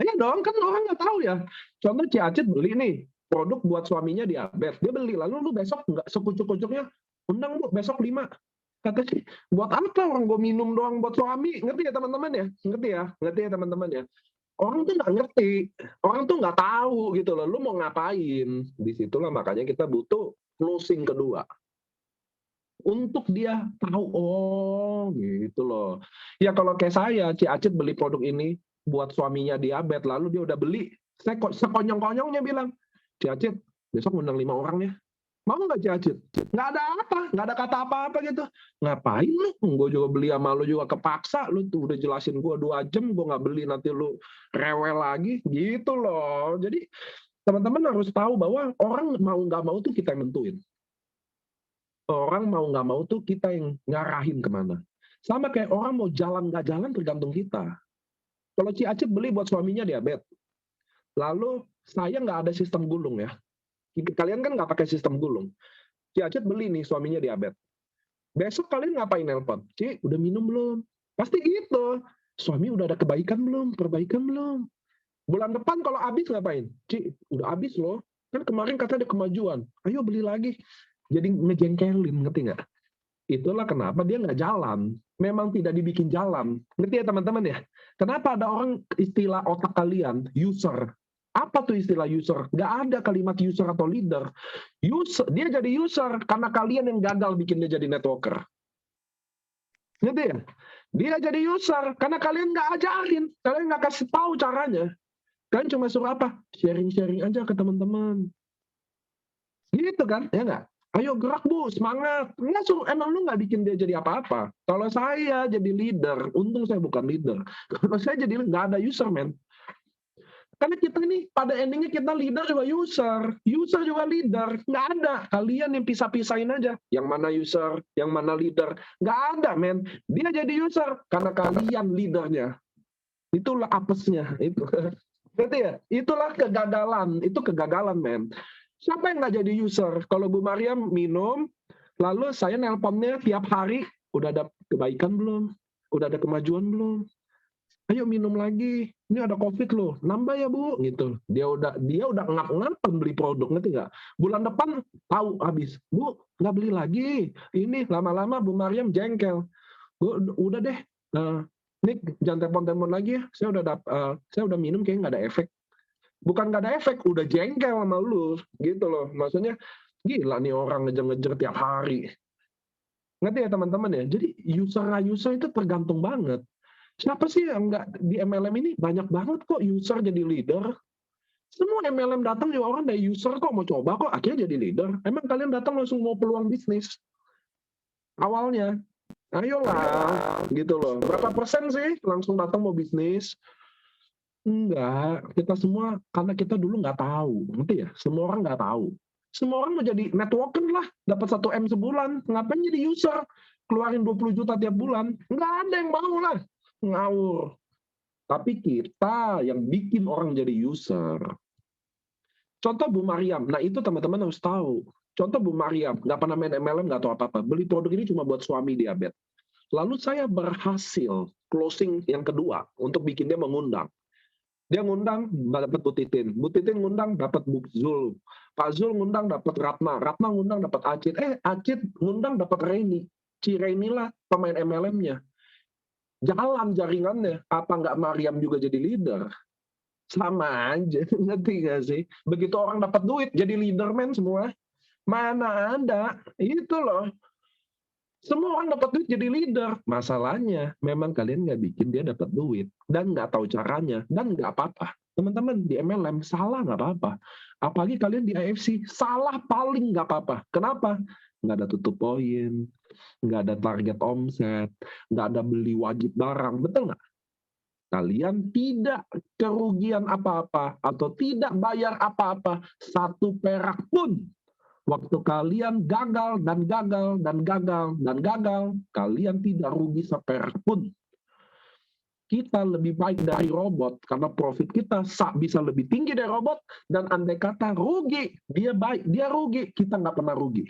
Ya dong, kan orang nggak tahu ya. Contoh Ciacit beli nih, produk buat suaminya diabetes. Dia beli, lalu lu besok nggak sekucuk-kucuknya, undang Bu, besok 5. Kata sih, buat apa orang gue minum doang buat suami? Ngerti ya teman-teman ya? Ngerti ya teman-teman ya? Orang tuh nggak ngerti, orang tuh nggak tahu gitu loh, lu mau ngapain. Disitulah makanya kita butuh closing kedua. Untuk dia tahu, oh gitu loh. Ya kalau kayak saya, Ciacit beli produk ini, buat suaminya diabetes, lalu dia udah beli, saya sekonyong-konyongnya bilang, Ciacit, besok ngundang 5 orang ya. Mau nggak Cacit? Nggak ada apa, nggak ada kata apa-apa gitu. Ngapain lu? Gue juga beli sama lu juga kepaksa. Lu tuh udah jelasin gue 2 jam, gue nggak beli, nanti lu rewel lagi. Gitu loh. Jadi teman-teman harus tahu bahwa orang mau nggak mau tuh kita yang nentuin. Orang mau nggak mau tuh kita yang ngarahin kemana. Sama kayak orang mau jalan nggak jalan tergantung kita. Kalau Ci Acit beli buat suaminya diabetes, lalu saya nggak ada sistem gulung ya. Kalian kan nggak pakai sistem gulung. Ci Acit beli nih suaminya diabetes. Besok kalian ngapain nelpon? Ci, udah minum belum? Pasti gitu. Suami udah ada kebaikan belum? Perbaikan belum? Bulan depan kalau habis ngapain? Ci, udah habis loh. Kan kemarin kata ada kemajuan. Ayo beli lagi. Jadi ngejengkelin, ngerti nggak? Itulah kenapa dia nggak jalan. Memang tidak dibikin jalan. Ngerti ya teman-teman ya? Kenapa ada orang istilah otak kalian, user? Apa tuh istilah user? Nggak ada kalimat user atau leader. Dia jadi user karena kalian yang gagal bikin dia jadi networker. Ngerti ya? Dia jadi user karena kalian nggak ajarin. Kalian nggak kasih tahu caranya. Kalian cuma suruh apa? Sharing-sharing aja ke teman-teman. Gitu kan? Ya nggak? Ayo gerak Bu, semangat. Nggak suruh, emang lu nggak bikin dia jadi apa-apa. Kalau saya jadi leader, untung saya bukan leader. Kalau saya jadi nggak ada user, man. Karena kita ini pada endingnya kita leader juga user juga leader. Nggak ada. Kalian yang pisah-pisahin aja. Yang mana user, yang mana leader. Nggak ada, men. Dia jadi user karena kalian leadernya. Itulah apesnya. Itu. Berarti ya? Itulah kegagalan. Itu kegagalan, men. Siapa yang nggak jadi user? Kalau Bu Mariam minum, lalu saya nelponnya tiap hari. Udah ada kebaikan belum? Udah ada kemajuan belum? Ayo minum lagi, ini ada COVID loh, nambah ya Bu, gitu. Dia udah ngap-ngapan beli produk, ngerti nggak? Bulan depan tahu habis, Bu nggak beli lagi. Ini lama-lama Bu Mariam jengkel. Bu udah deh, Nick jangan telepon-telepon lagi ya. Saya udah minum kayaknya nggak ada efek. Bukan nggak ada efek, udah jengkel sama lu, gitu loh. Maksudnya gila nih orang ngejar-ngejar tiap hari. Ngerti ya teman-teman ya? Jadi user itu tergantung banget. Siapa sih yang nggak di MLM ini? Banyak banget kok user jadi leader. Semua MLM datang juga orang dari user kok mau coba kok akhirnya jadi leader. Emang kalian datang langsung mau peluang bisnis? Awalnya, ayolah gitu loh. Berapa persen sih langsung datang mau bisnis? Enggak, kita semua karena kita dulu nggak tahu, ngerti ya? Semua orang nggak tahu. Semua orang mau jadi networker lah, dapat 1 M sebulan. Ngapain jadi user? Keluarin 20 juta tiap bulan? Nggak ada yang mau lah. Ngawur. Tapi kita yang bikin orang jadi user. Contoh Bu Mariam, nah itu teman-teman harus tahu. Contoh Bu Mariam, nggak pernah main MLM, nggak tahu apa-apa. Beli produk ini cuma buat suami diabetes. Lalu saya berhasil closing yang kedua untuk bikin dia mengundang. Dia ngundang, dapat Bu Titin. Bu Titin ngundang, dapat Bu Zul. Pak Zul ngundang, dapat Ratna. Ratna ngundang, dapat Acit. Acit ngundang, dapat Reini. Reini lah pemain MLM-nya. Jalan jaringannya. Apa nggak Mariam juga jadi leader? Sama aja, ngerti nggak sih? Begitu orang dapat duit, jadi leaderman semua. Mana ada? Itu loh. Semua orang dapat duit jadi leader. Masalahnya, memang kalian nggak bikin dia dapat duit. Dan nggak tahu caranya. Dan nggak apa-apa. Teman-teman, di MLM, salah nggak apa-apa. Apalagi kalian di AFC, salah paling nggak apa-apa. Kenapa? Nggak ada tutup poin, nggak ada target omset, nggak ada beli wajib barang, betul nggak? Kalian tidak kerugian apa-apa atau tidak bayar apa-apa 1 perak pun. Waktu kalian gagal dan gagal dan gagal dan gagal, kalian tidak rugi seperak pun. Kita lebih baik dari robot karena profit kita bisa lebih tinggi dari robot, dan andai kata rugi, dia baik, dia rugi, kita nggak pernah rugi.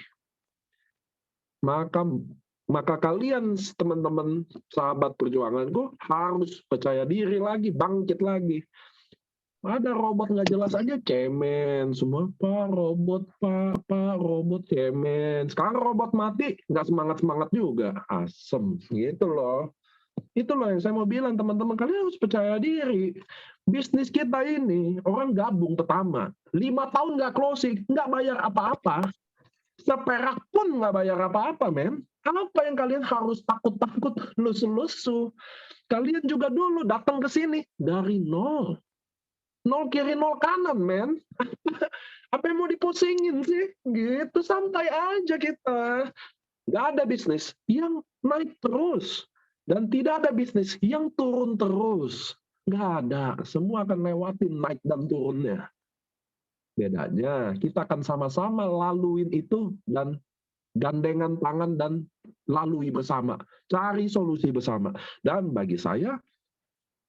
Maka kalian teman-teman sahabat perjuanganku harus percaya diri lagi, bangkit lagi. Ada robot nggak jelas aja cemen semua, Pak robot, Pak robot cemen. Sekarang robot mati nggak semangat juga, asem gitu loh. Itu loh yang saya mau bilang teman-teman, kalian harus percaya diri. Bisnis kita ini orang gabung pertama 5 tahun nggak closing, nggak bayar apa-apa. Seperak pun nggak bayar apa-apa, men. Apa yang kalian harus takut-takut, lusu-lusu? Kalian juga dulu datang ke sini dari nol. 0 kiri 0 kanan, men. Apa yang mau dipusingin sih? Gitu, santai aja kita. Nggak ada bisnis yang naik terus. Dan tidak ada bisnis yang turun terus. Nggak ada. Semua akan lewatin naik dan turunnya. Bedanya, kita akan sama-sama laluin itu dan gandengan tangan dan lalui bersama. Cari solusi bersama. Dan bagi saya,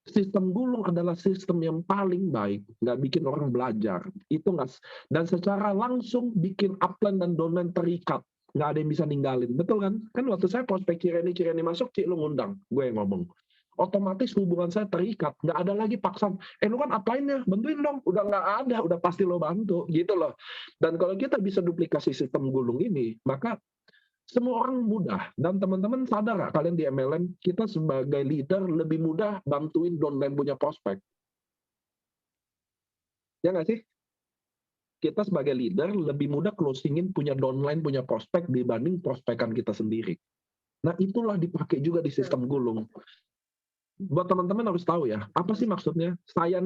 sistem gulung adalah sistem yang paling baik. Nggak bikin orang belajar. Itu nggak. Dan secara langsung bikin upline dan downline terikat. Nggak ada yang bisa ninggalin. Betul kan? Kan waktu saya prospek Cireni masuk, Cik, lu ngundang. Gue yang ngomong. Otomatis hubungan saya terikat. Nggak ada lagi paksaan. Lu kan upline-nya, bantuin dong. Udah nggak ada, udah pasti lo bantu. Gitu loh. Dan kalau kita bisa duplikasi sistem gulung ini, maka semua orang mudah. Dan teman-teman sadar nggak, kalian di MLM, kita sebagai leader lebih mudah bantuin downline punya prospek. Ya nggak sih? Kita sebagai leader lebih mudah closingin punya downline punya prospek dibanding prospekan kita sendiri. Nah, itulah dipakai juga di sistem gulung. Buat teman-teman harus tahu ya, apa sih maksudnya? Saya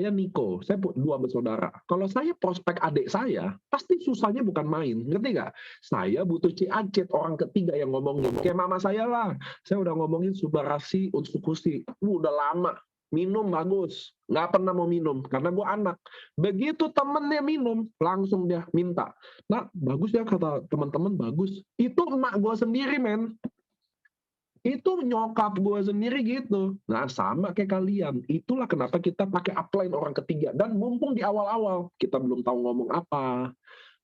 Niko, saya dua bersaudara. Kalau saya prospek adik saya, pasti susahnya bukan main, ngerti nggak? Saya butuh Ciacit, orang ketiga yang ngomongin. Kayak mama saya lah, saya udah ngomongin Subarasi, Unsukusi, udah lama. Minum bagus, nggak pernah mau minum, karena gue anak. Begitu temennya minum, langsung dia minta. Nah, bagus ya kata teman-teman, bagus. Itu emak gue sendiri, men. Itu nyokap gue sendiri gitu. Nah, sama kayak kalian. Itulah kenapa kita pakai upline orang ketiga. Dan mumpung di awal-awal, kita belum tahu ngomong apa,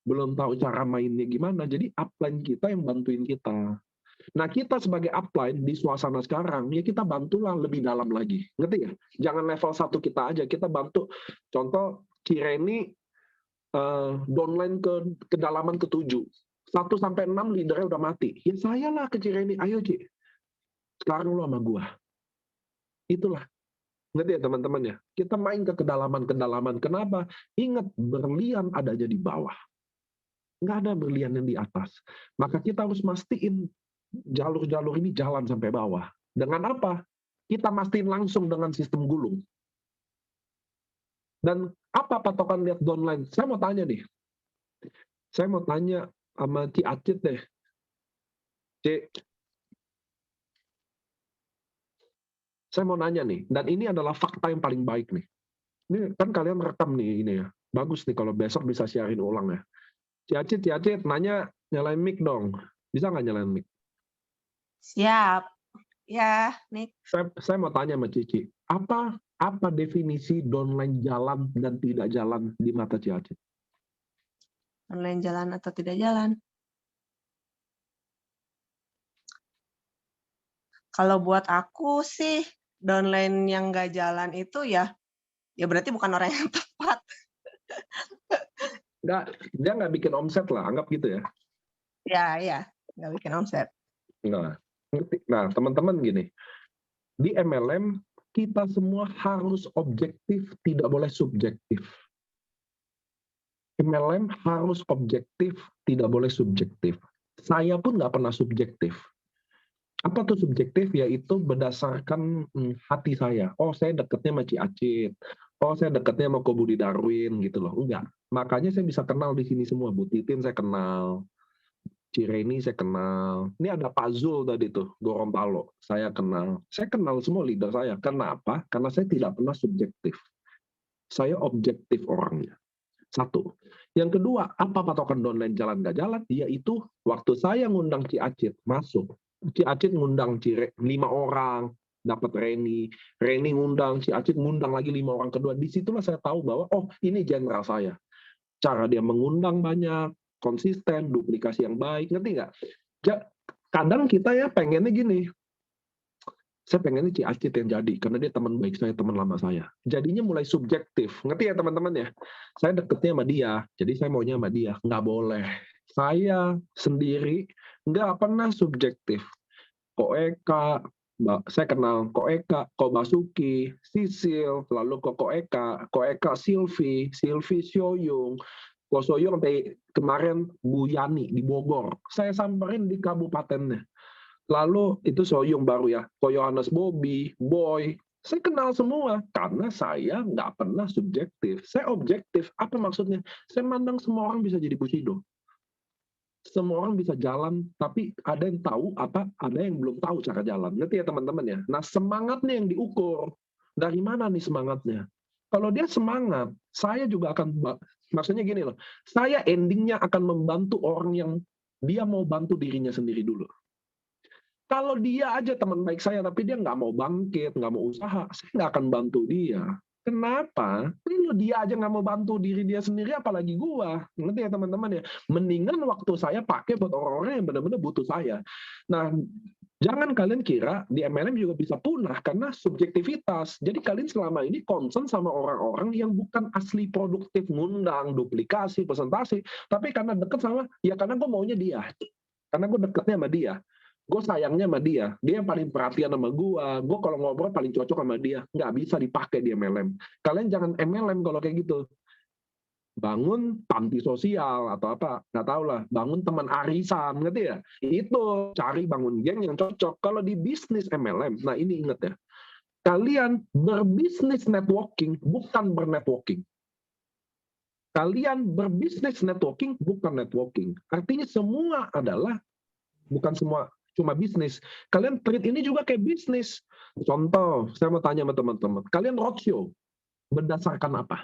belum tahu cara mainnya gimana. Jadi upline kita yang bantuin kita. Nah, kita sebagai upline di suasana sekarang, ya kita bantulah lebih dalam lagi. Ngerti ya? Jangan level 1 kita aja. Kita bantu. Contoh, Cireni downline ke kedalaman ke-7. 1-6 leadernya udah mati. Ya saya lah ke Cireni. Ayo, Ci. Sekarang lo sama gua. Itulah. Ngerti ya teman-teman ya? Kita main ke kedalaman-kedalaman. Kenapa? Ingat, berlian adanya di bawah. Nggak ada berlian yang di atas. Maka kita harus mastiin jalur-jalur ini jalan sampai bawah. Dengan apa? Kita mastiin langsung dengan sistem gulung. Dan apa patokan lihat downline? Saya mau tanya nih. Saya mau tanya sama Ci Acit deh. Cik, saya mau nanya nih, dan ini adalah fakta yang paling baik nih. Ini kan kalian rekam nih ini ya. Bagus nih kalau besok bisa siarin ulang ya. Ci Acit, nanya nyalain mic dong. Bisa nggak nyalain mic? Siap. Ya, Nik. Saya mau tanya sama Cici, apa definisi downline jalan dan tidak jalan di mata Ci Acit? Online jalan atau tidak jalan? Kalau buat aku sih, downline yang nggak jalan itu ya berarti bukan orang yang tepat. Dia nggak bikin omset lah, anggap gitu ya. Ya, nggak bikin omset. Nah, teman-teman gini, di MLM kita semua harus objektif, tidak boleh subjektif. MLM harus objektif, tidak boleh subjektif. Saya pun nggak pernah subjektif. Apa tuh subjektif? Yaitu berdasarkan hati saya. Oh, saya deketnya sama Ci Acit. Oh, saya deketnya sama Ko Budi Darwin gitu loh. Enggak. Makanya saya bisa kenal di sini semua. Bu Titin saya kenal. Cireni saya kenal. Ini ada Pak Zul tadi tuh, Gorontalo. Saya kenal. Saya kenal semua leader saya. Kenapa? Karena saya tidak pernah subjektif. Saya objektif orangnya. Satu. Yang kedua, apa patokan downline jalan nggak jalan? Yaitu waktu saya ngundang Ci Acit masuk. Ci Acit ngundang 5 orang, dapat Reni ngundang, Ci Acit ngundang lagi 5 orang kedua. Disitulah saya tahu bahwa, oh ini jenderal saya. Cara dia mengundang banyak, konsisten, duplikasi yang baik, ngerti nggak? Kadang kita ya pengennya gini, saya pengennya Ci Acit yang jadi, karena dia teman baik saya, teman lama saya. Jadinya mulai subjektif, ngerti ya teman-teman ya? Saya deketnya sama dia, jadi saya maunya sama dia. Nggak boleh. Saya sendiri nggak pernah subjektif. Ko Eka, saya kenal Ko Eka, Ko Basuki, Sisil, lalu Ko Eka Silvi Soyung, Ko Soyung sampai kemarin Bu Yani di Bogor. Saya samperin di kabupatennya. Lalu itu Soyung baru ya, Ko Yohanes Bobby, Boy, Saya kenal semua karena saya nggak pernah subjektif. Saya objektif. Apa maksudnya? Saya mandang semua orang bisa jadi Bushido. Semua orang bisa jalan, tapi ada yang tahu apa, ada yang belum tahu cara jalan. Ngerti ya teman-teman ya? Nah, semangatnya yang diukur. Dari mana nih semangatnya? Kalau dia semangat, saya juga akan, maksudnya gini loh, saya endingnya akan membantu orang yang dia mau bantu dirinya sendiri dulu. Kalau dia aja teman baik saya, tapi dia nggak mau bangkit, nggak mau usaha, saya nggak akan bantu dia. Kenapa? Kalau dia aja nggak mau bantu diri dia sendiri, apalagi gua. Ngerti ya teman-teman ya? Mendingan waktu saya pakai buat orang-orang yang benar-benar butuh saya. Nah, jangan kalian kira di MLM juga bisa punah karena subjektivitas. Jadi kalian selama ini concern sama orang-orang yang bukan asli produktif, ngundang, duplikasi, presentasi, tapi karena deket sama, ya karena gue maunya dia. Karena gue deketnya sama dia. Gue sayangnya sama dia yang paling perhatian sama gue kalau ngobrol paling cocok sama dia, nggak bisa dipakai di MLM. Kalian jangan MLM kalau kayak gitu. Bangun panti sosial atau apa, nggak tahu lah, bangun teman arisan, ngerti ya? Itu cari bangun geng yang cocok. Kalau di bisnis MLM, nah ini ingat ya, kalian berbisnis networking bukan bernetworking. Kalian berbisnis networking bukan networking. Artinya semua adalah, bukan semua cuma bisnis. Kalian treat ini juga kayak bisnis. Contoh, saya mau tanya sama teman-teman. Kalian roadshow berdasarkan apa?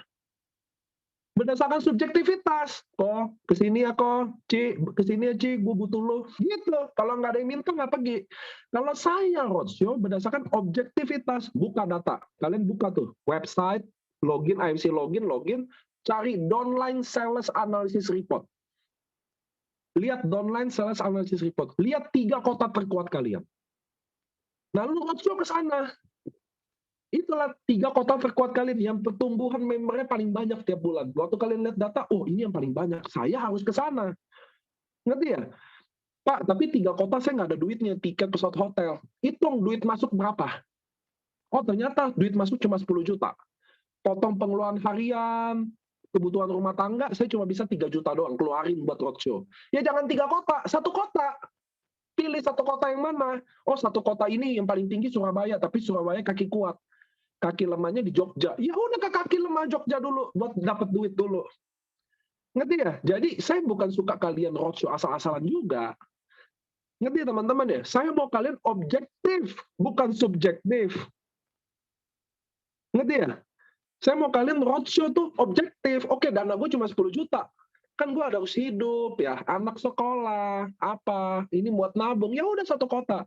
Berdasarkan subjektivitas. Kok kesini ya kok, Ci, kesini ya Ci, gue butuh lo. Gitu. Kalau nggak ada yang minta nggak pergi. Kalau saya roadshow berdasarkan objektivitas, buka data. Kalian buka tuh website, login, IMC login, cari downline sales analysis report. Lihat downline sales analysis report. Lihat 3 kota terkuat kalian. Nah, lu roadshow ke sana. Itulah 3 kota terkuat kalian yang pertumbuhan membernya paling banyak tiap bulan. Waktu kalian lihat data, oh ini yang paling banyak. Saya harus ke sana. Ngerti ya? Pak, tapi 3 kota saya nggak ada duitnya. Tiket pesawat hotel. Hitung duit masuk berapa. Oh ternyata duit masuk cuma 10 juta. Potong pengeluaran harian, kebutuhan rumah tangga, saya cuma bisa 3 juta doang keluarin buat roadshow. Ya jangan 3 kota, 1 kota. Pilih 1 kota yang mana. Oh 1 kota ini yang paling tinggi Surabaya, tapi Surabaya kaki kuat. Kaki lemahnya di Jogja. Ya udah ke kaki lemah Jogja dulu, buat dapat duit dulu. Ngerti ya? Jadi saya bukan suka kalian roadshow asal-asalan juga. Ngerti ya teman-teman ya? Saya mau kalian objektif, bukan subjektif. Ngerti ya? Saya mau kalian roadshow tuh objektif. Oke, dana gue cuma 10 juta. Kan gue harus hidup ya, anak sekolah, apa, ini buat nabung. Ya udah 1 kota.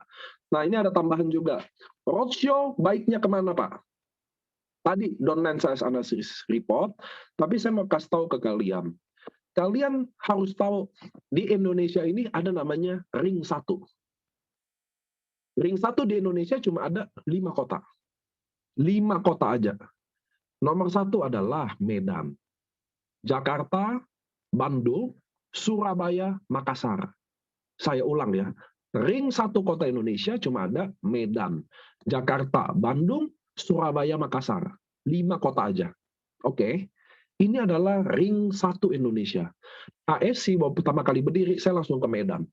Nah ini ada tambahan juga. Roadshow baiknya kemana Pak? Tadi downline sales analysis report, tapi saya mau kasih tahu ke kalian. Kalian harus tahu, di Indonesia ini ada namanya ring 1. Ring 1 di Indonesia cuma ada 5 kota. 5 kota aja. Nomor 1 adalah Medan, Jakarta, Bandung, Surabaya, Makassar. Saya ulang ya, ring 1 kota Indonesia cuma ada Medan, Jakarta, Bandung, Surabaya, Makassar. 5 kota aja. Oke, ini adalah ring 1 Indonesia. ASC waktu pertama kali berdiri, saya langsung ke Medan.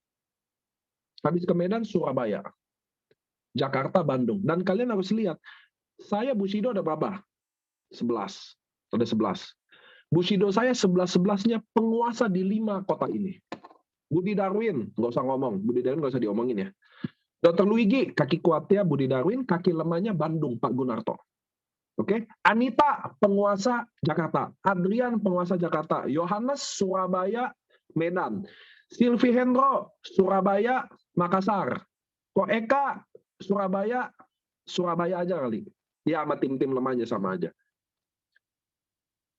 Habis ke Medan, Surabaya, Jakarta, Bandung. Dan kalian harus lihat, saya Bushido ada berapa? 11. Ada 11. Bushido saya 11-11-nya penguasa di 5 kota ini. Budi Darwin, nggak usah ngomong. Budi Darwin nggak usah diomongin ya. Dr. Luigi, kaki kuatnya Budi Darwin, kaki lemahnya Bandung, Pak Gunarto. Oke, Anita, penguasa Jakarta. Adrian, penguasa Jakarta. Yohanes, Surabaya, Medan. Silvi Hendro, Surabaya, Makassar. Ko Eka, Surabaya aja kali. Ya, sama tim-tim lemahnya sama aja.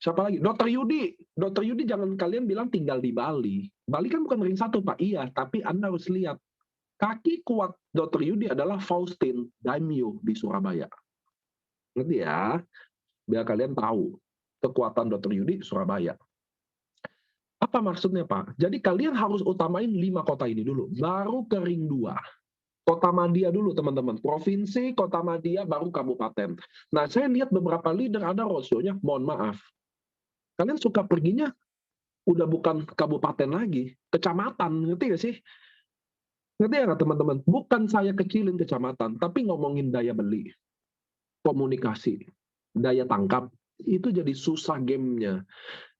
Siapa lagi? Dr. Yudi jangan kalian bilang tinggal di Bali. Bali kan bukan ring 1 Pak, iya, tapi Anda harus lihat. Kaki kuat Dr. Yudi adalah Faustin Daimyo di Surabaya. Ngerti ya? Biar kalian tahu kekuatan Dr. Yudi Surabaya. Apa maksudnya Pak? Jadi kalian harus utamain 5 kota ini dulu, baru ke ring 2. Kota Madia dulu teman-teman, provinsi, kota Madia, baru kabupaten. Nah saya lihat beberapa leader ada roadshow-nya, mohon maaf. Kalian suka perginya udah bukan kabupaten lagi, kecamatan, ngerti gak sih? Ngerti ya teman-teman? Bukan saya kecilin kecamatan, tapi ngomongin daya beli. komunikasi, daya tangkap, itu jadi susah gamenya.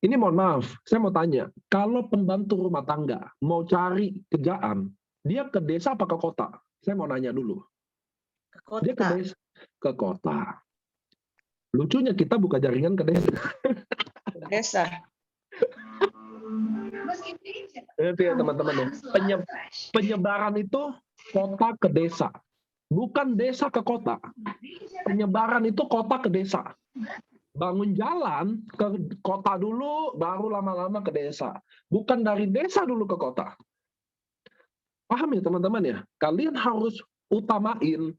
Ini mohon maaf, saya mau tanya, kalau pembantu rumah tangga mau cari kerjaan, dia ke desa apa ke kota? Saya mau nanya dulu. Ke Dia ke kota. desa, ke kota. Lucunya kita buka jaringan ke desa. Desa. Itu ya teman-teman ya. Penyebaran itu kota ke desa. Bukan desa ke kota. Penyebaran itu kota ke desa. Bangun jalan ke kota dulu, baru lama-lama ke desa. Bukan dari desa dulu ke kota. Paham ya teman-teman ya? Kalian harus utamain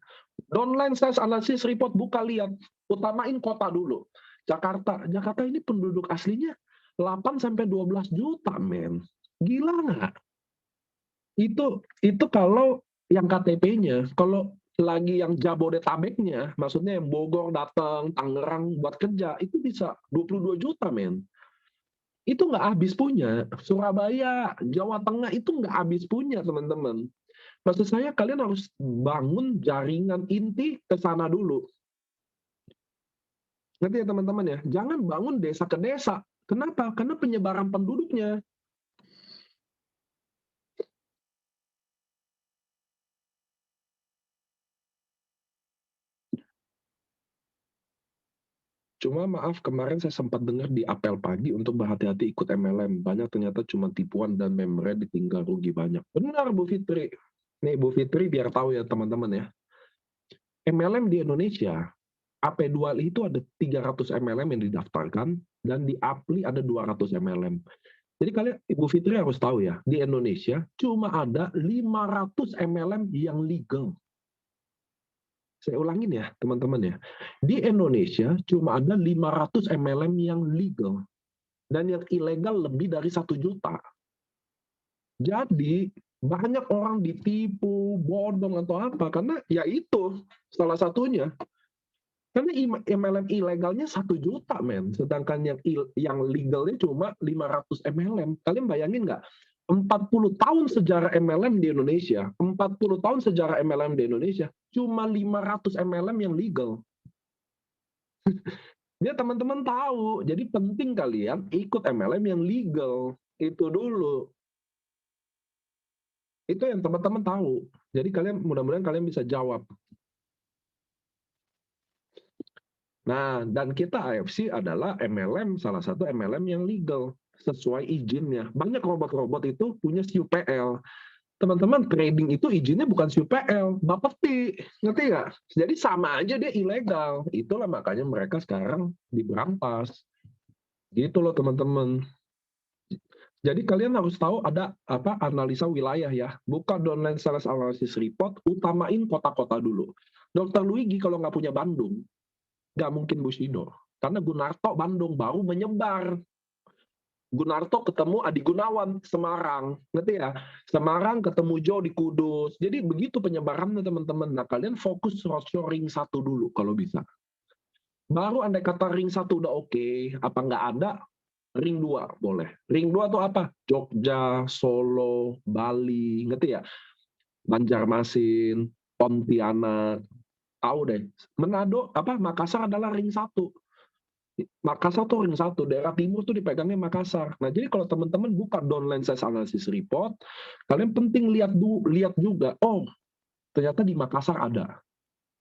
downline sales analysis report, buka lihat. Utamain kota dulu. Jakarta ini penduduk aslinya 8-12 juta, men. Gila nggak? Itu kalau yang KTP-nya. Kalau lagi yang Jabodetabeknya, maksudnya yang Bogor datang, Tangerang buat kerja, itu bisa 22 juta, men. Itu nggak habis punya. Surabaya, Jawa Tengah itu nggak habis punya, teman-teman. Maksud saya kalian harus bangun jaringan inti ke sana dulu. Ngerti ya teman-teman ya? Jangan bangun desa ke desa. Kenapa? Karena penyebaran penduduknya. Cuma maaf, kemarin saya sempat dengar di apel pagi untuk berhati-hati ikut MLM. Banyak ternyata cuma tipuan dan membernya ditinggal rugi banyak. Benar, Bu Fitri. Nih, Bu Fitri biar tahu ya teman-teman ya. MLM di Indonesia, AP2I itu ada 300 MLM yang didaftarkan, dan di APLI ada 200 MLM. Jadi kalian, Ibu Fitri harus tahu ya, di Indonesia cuma ada 500 MLM yang legal. Saya ulangin ya, teman-teman ya. Di Indonesia cuma ada 500 MLM yang legal. Dan yang ilegal lebih dari 1 juta. Jadi, banyak orang ditipu, bodong atau apa. Karena ya itu salah satunya. Karena MLM ilegalnya 1 juta, men. Sedangkan yang legalnya cuma 500 MLM. Kalian bayangin nggak? 40 tahun sejarah MLM di Indonesia, 40 tahun sejarah MLM di Indonesia, cuma 500 MLM yang legal. Dia teman-teman tahu, jadi penting kalian ikut MLM yang legal. Itu dulu. Itu yang teman-teman tahu. Jadi kalian, mudah-mudahan kalian bisa jawab. Nah, dan kita AFC adalah MLM, salah satu MLM yang legal. Sesuai izinnya. Banyak robot-robot itu punya SUPL. Teman-teman, trading itu izinnya bukan SUPL, Bapepti. Ngerti nggak? Jadi sama aja dia ilegal. Itulah makanya mereka sekarang diberantas. Gitu loh teman-teman. Jadi kalian harus tahu ada apa analisa wilayah ya. Buka downline sales analysis report, utamain kota-kota dulu. Dr. Luigi kalau nggak punya Bandung, nggak mungkin Bushido. Karena Gunarto Bandung baru menyebar. Gunarto ketemu Adi Gunawan Semarang, ngerti ya? Semarang ketemu Joe di Kudus. Jadi begitu penyebarannya teman-teman. Nah kalian fokus roadshow ring 1 dulu kalau bisa. Baru andai kata ring 1 udah oke, apa nggak ada, ring 2 boleh. Ring 2 tuh apa? Jogja, Solo, Bali, ngerti ya? Banjarmasin, Pontianak, tahu deh. Manado, Makassar adalah ring 1. Makassar tuh ring 1, daerah timur tuh dipegangnya Makassar. Nah, jadi kalau teman-teman buka downline sales analysis report, kalian penting lihat juga, oh, ternyata di Makassar ada.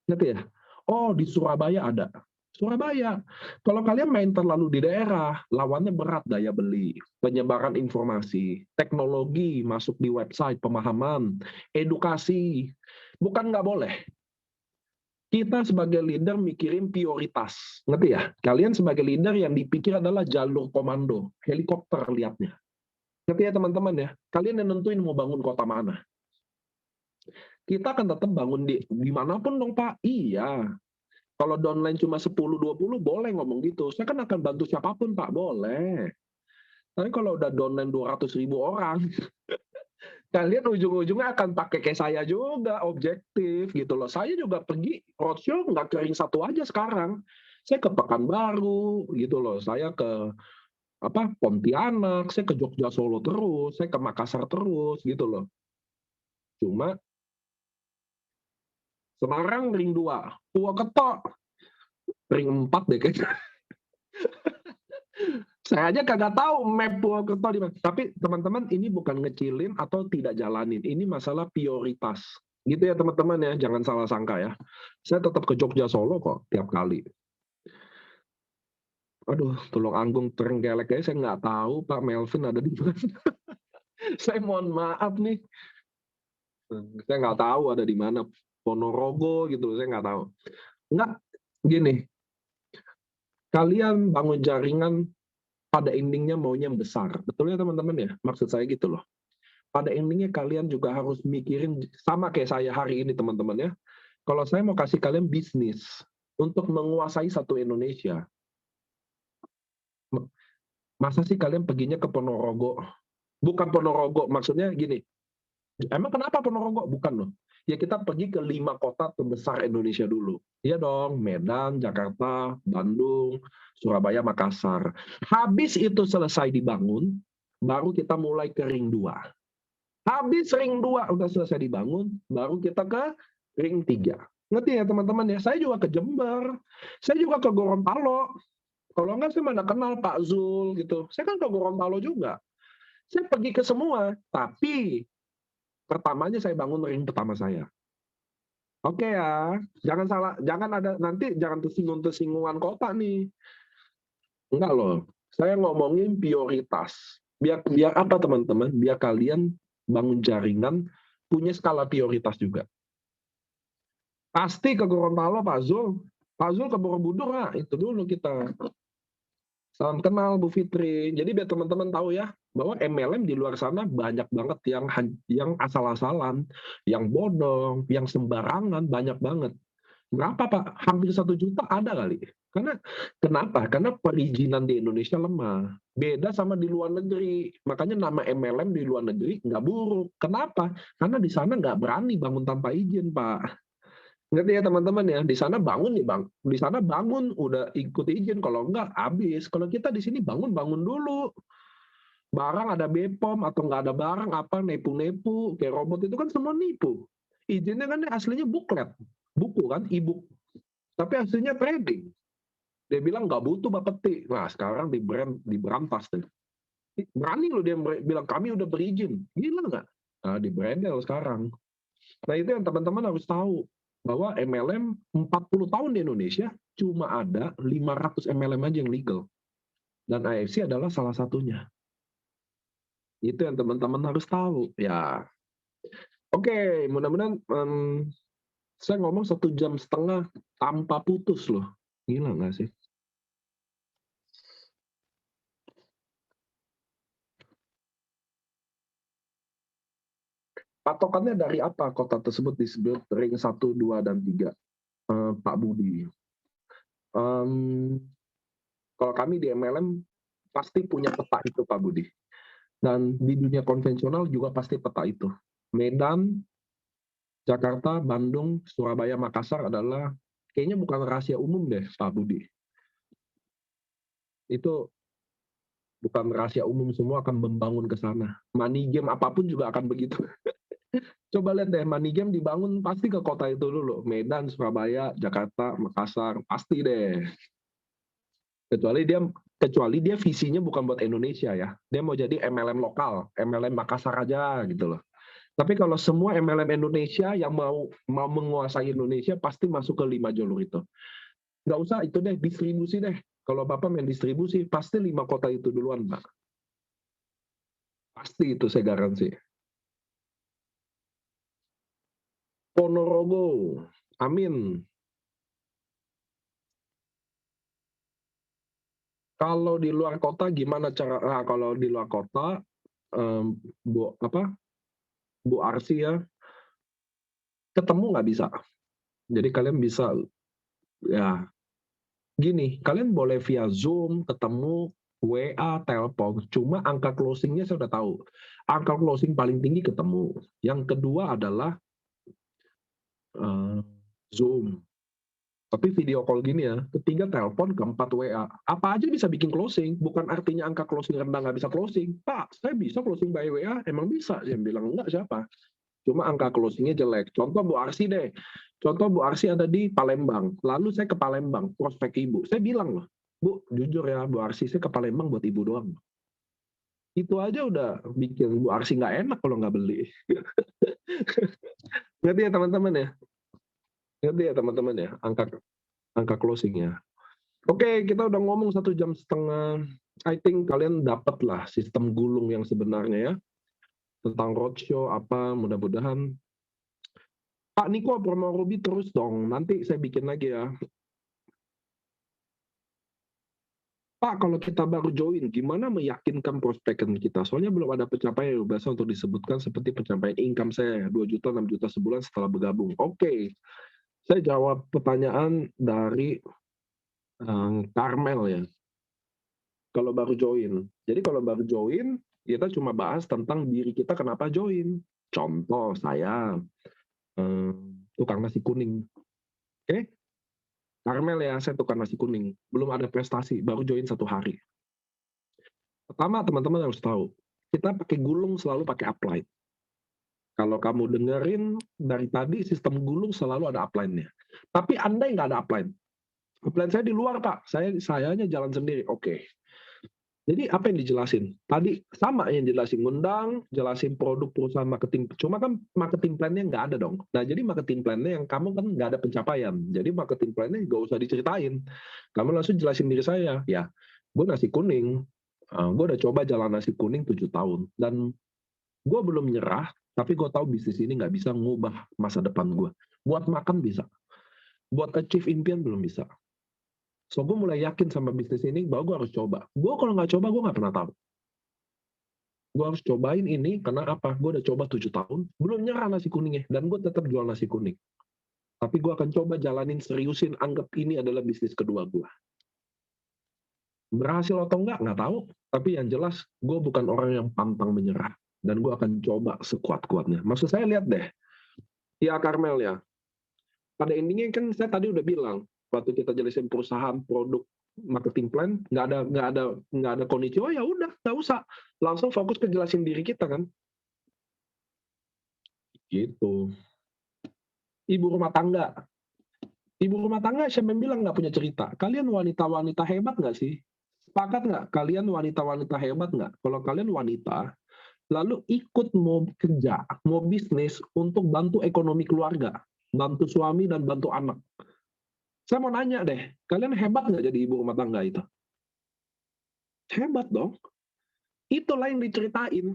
Ngerti ya? Oh, di Surabaya ada. Surabaya. Kalau kalian main terlalu di daerah, lawannya berat daya beli, penyebaran informasi, teknologi masuk di website, pemahaman, edukasi. Bukan nggak boleh. Kita sebagai leader mikirin prioritas. Ngerti ya? Kalian sebagai leader yang dipikir adalah jalur komando, helikopter lihatnya. Ngerti ya teman-teman ya? Kalian yang nentuin mau bangun kota mana. Kita akan tetap bangun di manapun dong Pak. Iya. Kalau downline cuma 10-20 boleh ngomong gitu. Saya kan akan bantu siapapun Pak, boleh. Tapi kalau udah downline 200.000 orang, kalian ujung-ujungnya akan pakai kayak saya juga, objektif gitu loh. Saya juga pergi roadshow nggak ke ring 1 aja sekarang. Saya ke Pekanbaru gitu loh. Saya ke Pontianak, saya ke Jogja Solo terus, saya ke Makassar terus gitu loh. Cuma Semarang ring 2, Purwokerto ring 4 deh kayaknya. Saya aja kagak tahu map Purwokerto di mana. Tapi teman-teman ini bukan ngecilin atau tidak jalanin. Ini masalah prioritas. Gitu ya teman-teman ya, jangan salah sangka ya. Saya tetap ke Jogja Solo kok tiap kali. Aduh, Tulungagung Trenggalek kayaknya saya nggak tahu Pak Melvin ada di mana. Saya mohon maaf nih. Saya nggak tahu ada di mana. Ponorogo gitu, saya nggak tahu. Nggak, gini. Kalian bangun jaringan pada endingnya maunya yang besar. Betul ya teman-teman ya? Maksud saya gitu loh. Pada endingnya kalian juga harus mikirin, sama kayak saya hari ini teman-teman ya. Kalau saya mau kasih kalian bisnis untuk menguasai satu Indonesia, masa sih kalian perginya ke Ponorogo? Bukan Ponorogo, maksudnya gini. Emang kenapa Ponorogo? Bukan loh. Ya kita pergi ke 5 kota terbesar Indonesia dulu. Iya dong, Medan, Jakarta, Bandung, Surabaya, Makassar. Habis itu selesai dibangun, baru kita mulai ke ring 2. Habis ring 2 udah selesai dibangun, baru kita ke ring 3. Ngerti ya teman-teman ya? Saya juga ke Jember, saya juga ke Gorontalo. Kalau enggak saya mana kenal Pak Zul gitu. Saya kan ke Gorontalo juga. Saya pergi ke semua, tapi pertamanya saya bangun ring pertama saya. Oke ya, jangan salah, jangan ada nanti jangan tersinggungan kota nih. Enggak loh, saya ngomongin prioritas. Biar apa teman-teman? Biar kalian bangun jaringan punya skala prioritas juga. Pasti ke Gorontalo Pak Zul ke Borobudur lah, itu dulu kita. Salam kenal Bu Fitri. Jadi biar teman-teman tahu ya, bahwa MLM di luar sana banyak banget yang asal-asalan, yang bodong, yang sembarangan, banyak banget. Berapa Pak? Hampir 1 juta ada kali. Kenapa? Karena perizinan di Indonesia lemah. Beda sama di luar negeri. Makanya nama MLM di luar negeri nggak buruk. Kenapa? Karena di sana nggak berani bangun tanpa izin, Pak. Ngerti ya teman-teman ya, di sana bangun nih bang, di sana bangun udah ikut izin, kalau enggak habis. Kalau kita di sini bangun dulu, barang ada BPOM atau nggak ada barang apa nepu-nepu, kayak robot itu kan semua nipu. Izinnya kan aslinya buklet, buku kan, e-book, tapi aslinya trading. Dia bilang nggak butuh bapeti. Nah sekarang diberantas deh. Berani loh dia bilang kami udah berizin, gila nggak? Nah di brandel sekarang. Nah itu yang teman-teman harus tahu. Bahwa MLM 40 tahun di Indonesia cuma ada 500 MLM aja yang legal. Dan AFC adalah salah satunya. Itu yang teman-teman harus tahu. Ya, oke, mudah-mudahan saya ngomong 1,5 jam tanpa putus loh. Gila nggak sih? Patokannya dari apa kota tersebut disebut ring 1, 2, dan 3? Pak Budi. Kalau kami di MLM pasti punya peta itu Pak Budi. Dan di dunia konvensional juga pasti peta itu. Medan, Jakarta, Bandung, Surabaya, Makassar adalah kayaknya bukan rahasia umum deh Pak Budi. Itu bukan rahasia umum, semua akan membangun ke sana. Money game apapun juga akan begitu. Coba lihat deh, money game dibangun pasti ke kota itu dulu. Medan, Surabaya, Jakarta, Makassar, pasti deh. Kecuali dia visinya bukan buat Indonesia ya. Dia mau jadi MLM lokal, MLM Makassar aja gitu loh. Tapi kalau semua MLM Indonesia yang mau menguasai Indonesia pasti masuk ke 5 jalur itu. Nggak usah itu deh, distribusi deh. Kalau Bapak main distribusi, pasti 5 kota itu duluan, Pak. Pasti itu saya garansi. Ponorogo, amin. Kalau di luar kota gimana cara? Nah, kalau di luar kota, Bu Arsi ya, ketemu nggak bisa. Jadi kalian bisa, ya gini, kalian boleh via Zoom, ketemu, WA, telepon. Cuma angka closingnya saya udah tahu. Angka closing paling tinggi ketemu. Yang kedua adalah Zoom. Tapi video call gini ya, ketiga telepon, keempat WA. Apa aja bisa bikin closing, bukan artinya angka closing rendah nggak bisa closing. Pak, saya bisa closing by WA, emang bisa. Yang bilang enggak siapa. Cuma angka closingnya jelek. Contoh Bu Arsi deh, Contoh Bu Arsi ada di Palembang, lalu saya ke Palembang, prospek Ibu. Saya bilang loh, Bu, jujur ya Bu Arsi, saya ke Palembang buat Ibu doang. Itu aja udah bikin Bu Arsi nggak enak kalau nggak beli. Ngerti ya teman-teman ya? Ngerti ya teman-teman ya? Angka closingnya. Oke, kita udah ngomong 1,5 jam. I think kalian dapat lah sistem gulung yang sebenarnya ya. Tentang roadshow apa, mudah-mudahan. Pak Niko, promo Ruby terus dong. Nanti saya bikin lagi ya. Pak, kalau kita baru join, gimana meyakinkan prospekan kita? Soalnya belum ada pencapaian yang biasa untuk disebutkan seperti pencapaian income saya 2 juta, 6 juta sebulan setelah bergabung. Oke, saya jawab pertanyaan dari Karmel ya. Kalau baru join. Jadi kalau baru join, kita cuma bahas tentang diri kita kenapa join. Contoh, saya tukang nasi kuning. Oke? Karmel ya, saya tukang nasi kuning. Belum ada prestasi, baru join 1 hari. Pertama, teman-teman harus tahu, kita pakai gulung selalu pakai upline. Kalau kamu dengerin dari tadi, sistem gulung selalu ada upline-nya. Tapi andai nggak ada upline. Upline saya di luar, Pak. Sayanya jalan sendiri. Oke. Jadi apa yang dijelasin? Tadi sama yang dijelasin, ngundang, jelasin produk perusahaan marketing. Cuma kan marketing plan-nya nggak ada dong. Nah, jadi marketing plan-nya yang kamu kan nggak ada pencapaian. Jadi marketing plan-nya nggak usah diceritain. Kamu langsung jelasin diri saya. Ya, gue nasi kuning. Gue udah coba jalan nasi kuning 7 tahun. Dan gue belum nyerah, tapi gue tahu bisnis ini nggak bisa ngubah masa depan gue. Buat makan bisa. Buat achieve impian belum bisa. So, gue mulai yakin sama bisnis ini bahwa gue harus coba. Gue kalau nggak coba, gue nggak pernah tahu. Gue harus cobain ini, karena apa? Gue udah coba 7 tahun, belum nyerah nasi kuningnya, dan gue tetap jual nasi kuning. Tapi gue akan coba jalanin, seriusin, anggap ini adalah bisnis kedua gue. Berhasil atau nggak tahu. Tapi yang jelas, gue bukan orang yang pantang menyerah. Dan gue akan coba sekuat-kuatnya. Maksud saya, lihat deh. Ya, Karmel ya. Pada endingnya kan saya tadi udah bilang, waktu kita jelasin perusahaan, produk, marketing plan, nggak ada konnichiwa, ya udah, nggak usah, langsung fokus ke jelasin diri kita kan, gitu. Ibu rumah tangga, siapa yang bilang nggak punya cerita? Kalian wanita-wanita hebat nggak sih? Sepakat nggak? Kalian wanita-wanita hebat nggak? Kalau kalian wanita, lalu ikut mau kerja, mau bisnis untuk bantu ekonomi keluarga, bantu suami dan bantu anak. Saya mau nanya deh, kalian hebat nggak jadi ibu rumah tangga itu? Hebat dong. Itulah yang diceritain.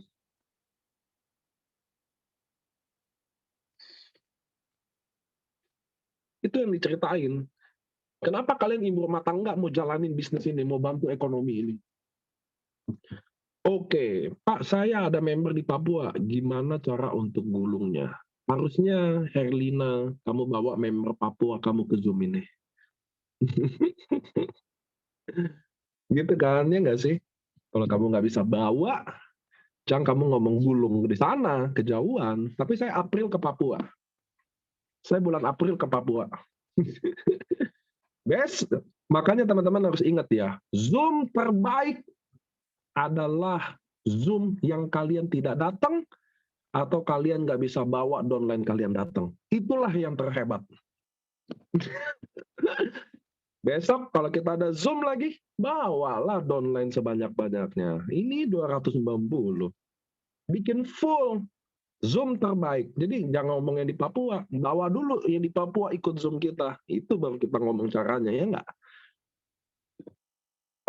Itu yang diceritain. Kenapa kalian ibu rumah tangga mau jalanin bisnis ini, mau bantu ekonomi ini? Oke, Pak, saya ada member di Papua. Gimana cara untuk gulungnya? Harusnya Herlina, kamu bawa member Papua kamu ke Zoom ini. Gitu kan, ya nggak sih? Kalau kamu nggak bisa bawa, jangan kamu ngomong gulung di sana, kejauhan. Tapi saya April ke Papua. Saya bulan April ke Papua. Best. Makanya teman-teman harus ingat ya, Zoom terbaik adalah Zoom yang kalian tidak datang, atau kalian nggak bisa bawa downline kalian datang. Itulah yang terhebat. Besok kalau kita ada Zoom lagi, bawalah downline sebanyak-banyaknya. Ini 290. Bikin full. Zoom terbaik. Jadi jangan ngomong yang di Papua. Bawa dulu yang di Papua ikut Zoom kita. Itu baru kita ngomong caranya, ya nggak?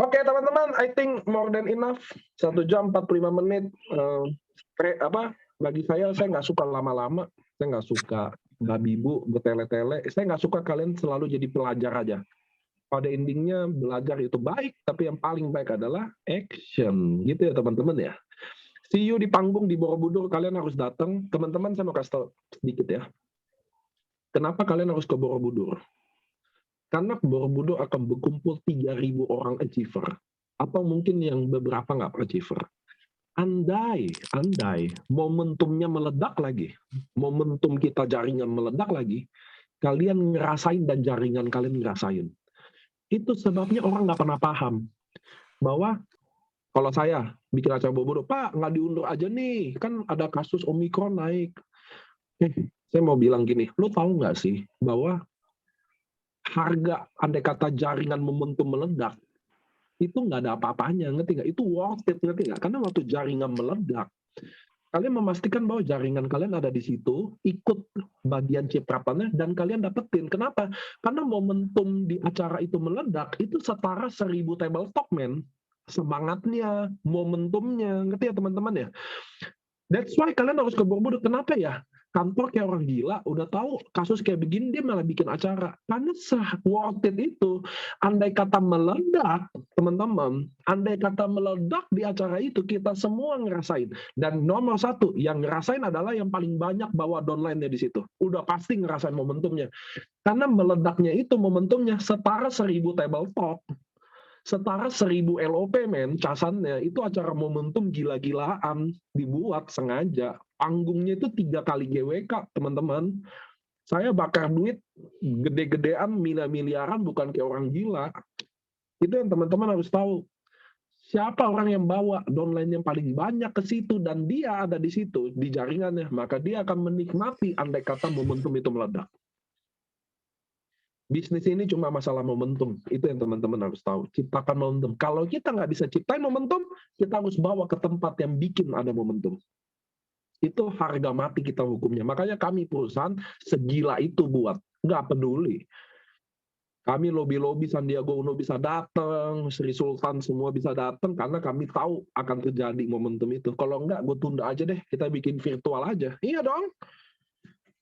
Oke, teman-teman. I think more than enough. 1 jam 45 menit. Bagi saya nggak suka lama-lama. Saya nggak suka babi bu, bertele-tele. Saya nggak suka kalian selalu jadi pelajar aja. Pada endingnya belajar itu baik, tapi yang paling baik adalah action. Gitu ya teman-teman ya. See you di panggung di Borobudur, kalian harus datang. Teman-teman saya mau kasih tahu sedikit ya. Kenapa kalian harus ke Borobudur? Karena Borobudur akan berkumpul 3.000 orang achiever. Atau mungkin yang beberapa nggak achiever. Andai momentumnya meledak lagi, momentum kita jaringan meledak lagi, kalian ngerasain dan jaringan kalian ngerasain. Itu sebabnya orang nggak pernah paham bahwa kalau saya bikin acara Borobudur, Pak, nggak diundur aja nih, kan ada kasus Omikron naik. Saya mau bilang gini, lo tahu nggak sih bahwa harga andai kata jaringan momentum meledak, itu nggak ada apa-apanya, ngerti nggak? Itu worth it, ngerti nggak? Karena waktu jaringan meledak, kalian memastikan bahwa jaringan kalian ada di situ, ikut bagian cipratannya, dan kalian dapetin. Kenapa? Karena momentum di acara itu meledak, itu setara 1000 tabletop, men. Semangatnya, momentumnya, ngerti ya teman-teman ya? That's why kalian harus ke Borobudur. Kenapa ya? Kantor kayak orang gila, udah tahu kasus kayak begini, dia malah bikin acara. Karena worth it itu, andai kata meledak, teman-teman, andai kata meledak di acara itu, kita semua ngerasain. Dan nomor satu, yang ngerasain adalah yang paling banyak bawa downline-nya di situ. Udah pasti ngerasain momentumnya. Karena meledaknya itu momentumnya setara 1000 tabletop. Setara 1000 LOP, men, casannya. Itu acara momentum gila-gilaan, dibuat sengaja. Panggungnya itu 3 kali GWK, teman-teman. Saya bakar duit gede-gedean, miliar-miliaran, bukan kayak orang gila. Itu yang teman-teman harus tahu. Siapa orang yang bawa downline yang paling banyak ke situ, dan dia ada di situ, di jaringannya, maka dia akan menikmati andai kata momentum itu meledak. Bisnis ini cuma masalah momentum. Itu yang teman-teman harus tahu. Ciptakan momentum. Kalau kita nggak bisa ciptain momentum, kita harus bawa ke tempat yang bikin ada momentum. Itu harga mati kita hukumnya. Makanya kami perusahaan segila itu buat. Nggak peduli. Kami lobby-lobby Sandiaga Uno bisa datang, Sri Sultan semua bisa datang, karena kami tahu akan terjadi momentum itu. Kalau nggak, gue tunda aja deh. Kita bikin virtual aja. Iya dong.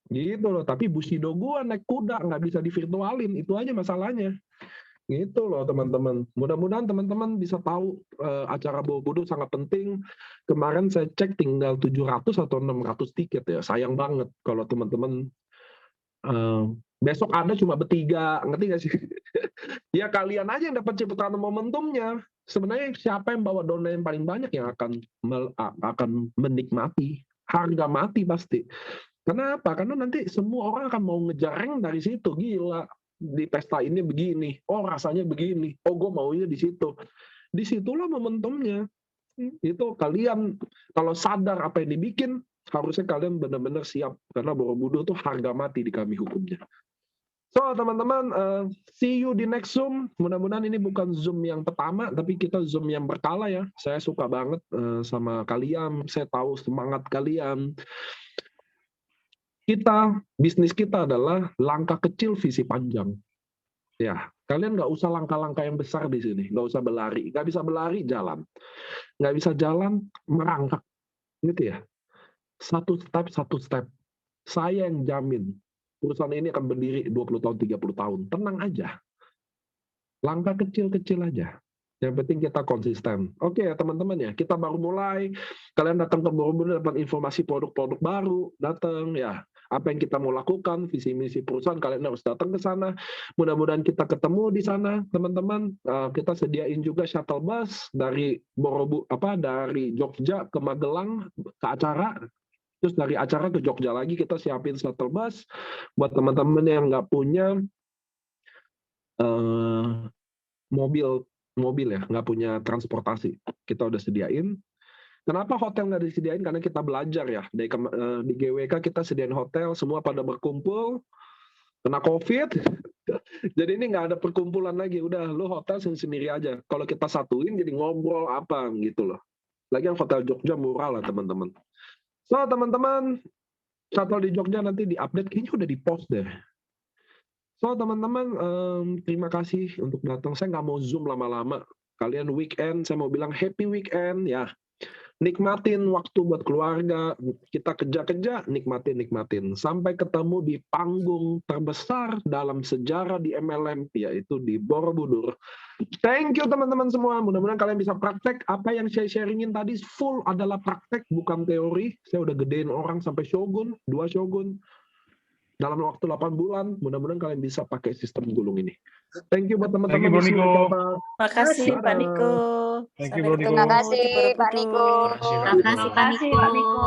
Gitu loh, tapi Bushido gua naik kuda nggak bisa divirtualin, itu aja masalahnya. Gitu loh teman-teman. Mudah-mudahan teman-teman bisa tahu acara Borobudur sangat penting. Kemarin saya cek tinggal 700 atau 600 tiket ya. Sayang banget kalau teman-teman besok ada cuma bertiga, ngerti nggak sih? Ya kalian aja yang dapat cipratan momentumnya. Sebenarnya siapa yang bawa downline yang paling banyak yang akan menikmati harga mati pasti. Kenapa? Karena nanti semua orang akan mau ngejar rank dari situ. Gila, di pesta ini begini. Oh, rasanya begini. Oh, gue maunya di situ. Disitulah momentumnya. Itu kalian, kalau sadar apa yang dibikin, harusnya kalian benar-benar siap. Karena Borobudur itu harga mati di kami hukumnya. So, teman-teman, see you di next Zoom. Mudah-mudahan ini bukan Zoom yang pertama, tapi kita Zoom yang berkala ya. Saya suka banget sama kalian. Saya tahu semangat kalian. Bisnis kita adalah langkah kecil visi panjang. Ya, kalian nggak usah langkah-langkah yang besar di sini, nggak usah berlari, nggak bisa berlari jalan, nggak bisa jalan merangkak, gitu ya. Satu step. Saya yang jamin perusahaan ini akan berdiri 20 tahun, 30 tahun. Tenang aja. Langkah kecil-kecil aja. Yang penting kita konsisten. Oke ya teman-teman ya, kita baru mulai. Kalian datang ke Borobudur dapat informasi produk-produk baru, datang ya. Apa yang kita mau lakukan, visi misi perusahaan, kalian harus datang ke sana. Mudah-mudahan kita ketemu di sana, teman-teman. Kita sediain juga shuttle bus dari dari Jogja ke Magelang ke acara. Terus dari acara ke Jogja lagi kita siapin shuttle bus buat teman-teman yang nggak punya mobil ya, nggak punya transportasi. Kita udah sediain. Kenapa hotel nggak disediain? Karena kita belajar ya. Di GWK kita sediain hotel, semua pada berkumpul, kena COVID. Jadi ini nggak ada perkumpulan lagi. Udah, lo hotel sendiri aja. Kalau kita satuin jadi ngobrol apa gitu loh. Lagian hotel Jogja murah lah teman-teman. So teman-teman, shuttle di Jogja nanti di-update. Kayaknya udah di-post deh. So teman-teman, terima kasih untuk datang. Saya nggak mau Zoom lama-lama. Kalian weekend, saya mau bilang happy weekend ya. Nikmatin waktu buat keluarga, kita kerja-kerja, nikmatin. Sampai ketemu di panggung terbesar dalam sejarah di MLM, yaitu di Borobudur. Thank you teman-teman semua, mudah-mudahan kalian bisa praktek. Apa yang saya sharingin tadi full adalah praktek, bukan teori. Saya udah gedein orang sampai shogun, 2 shogun. Dalam waktu 8 bulan, mudah-mudahan kalian bisa pakai sistem gulung ini. Thank you buat teman-teman. Thank you, Bro Niko. Makasih Pak Niko. Thank you, Bro Niko. Terima kasih Pak Niko. Terima kasih Pak Niko.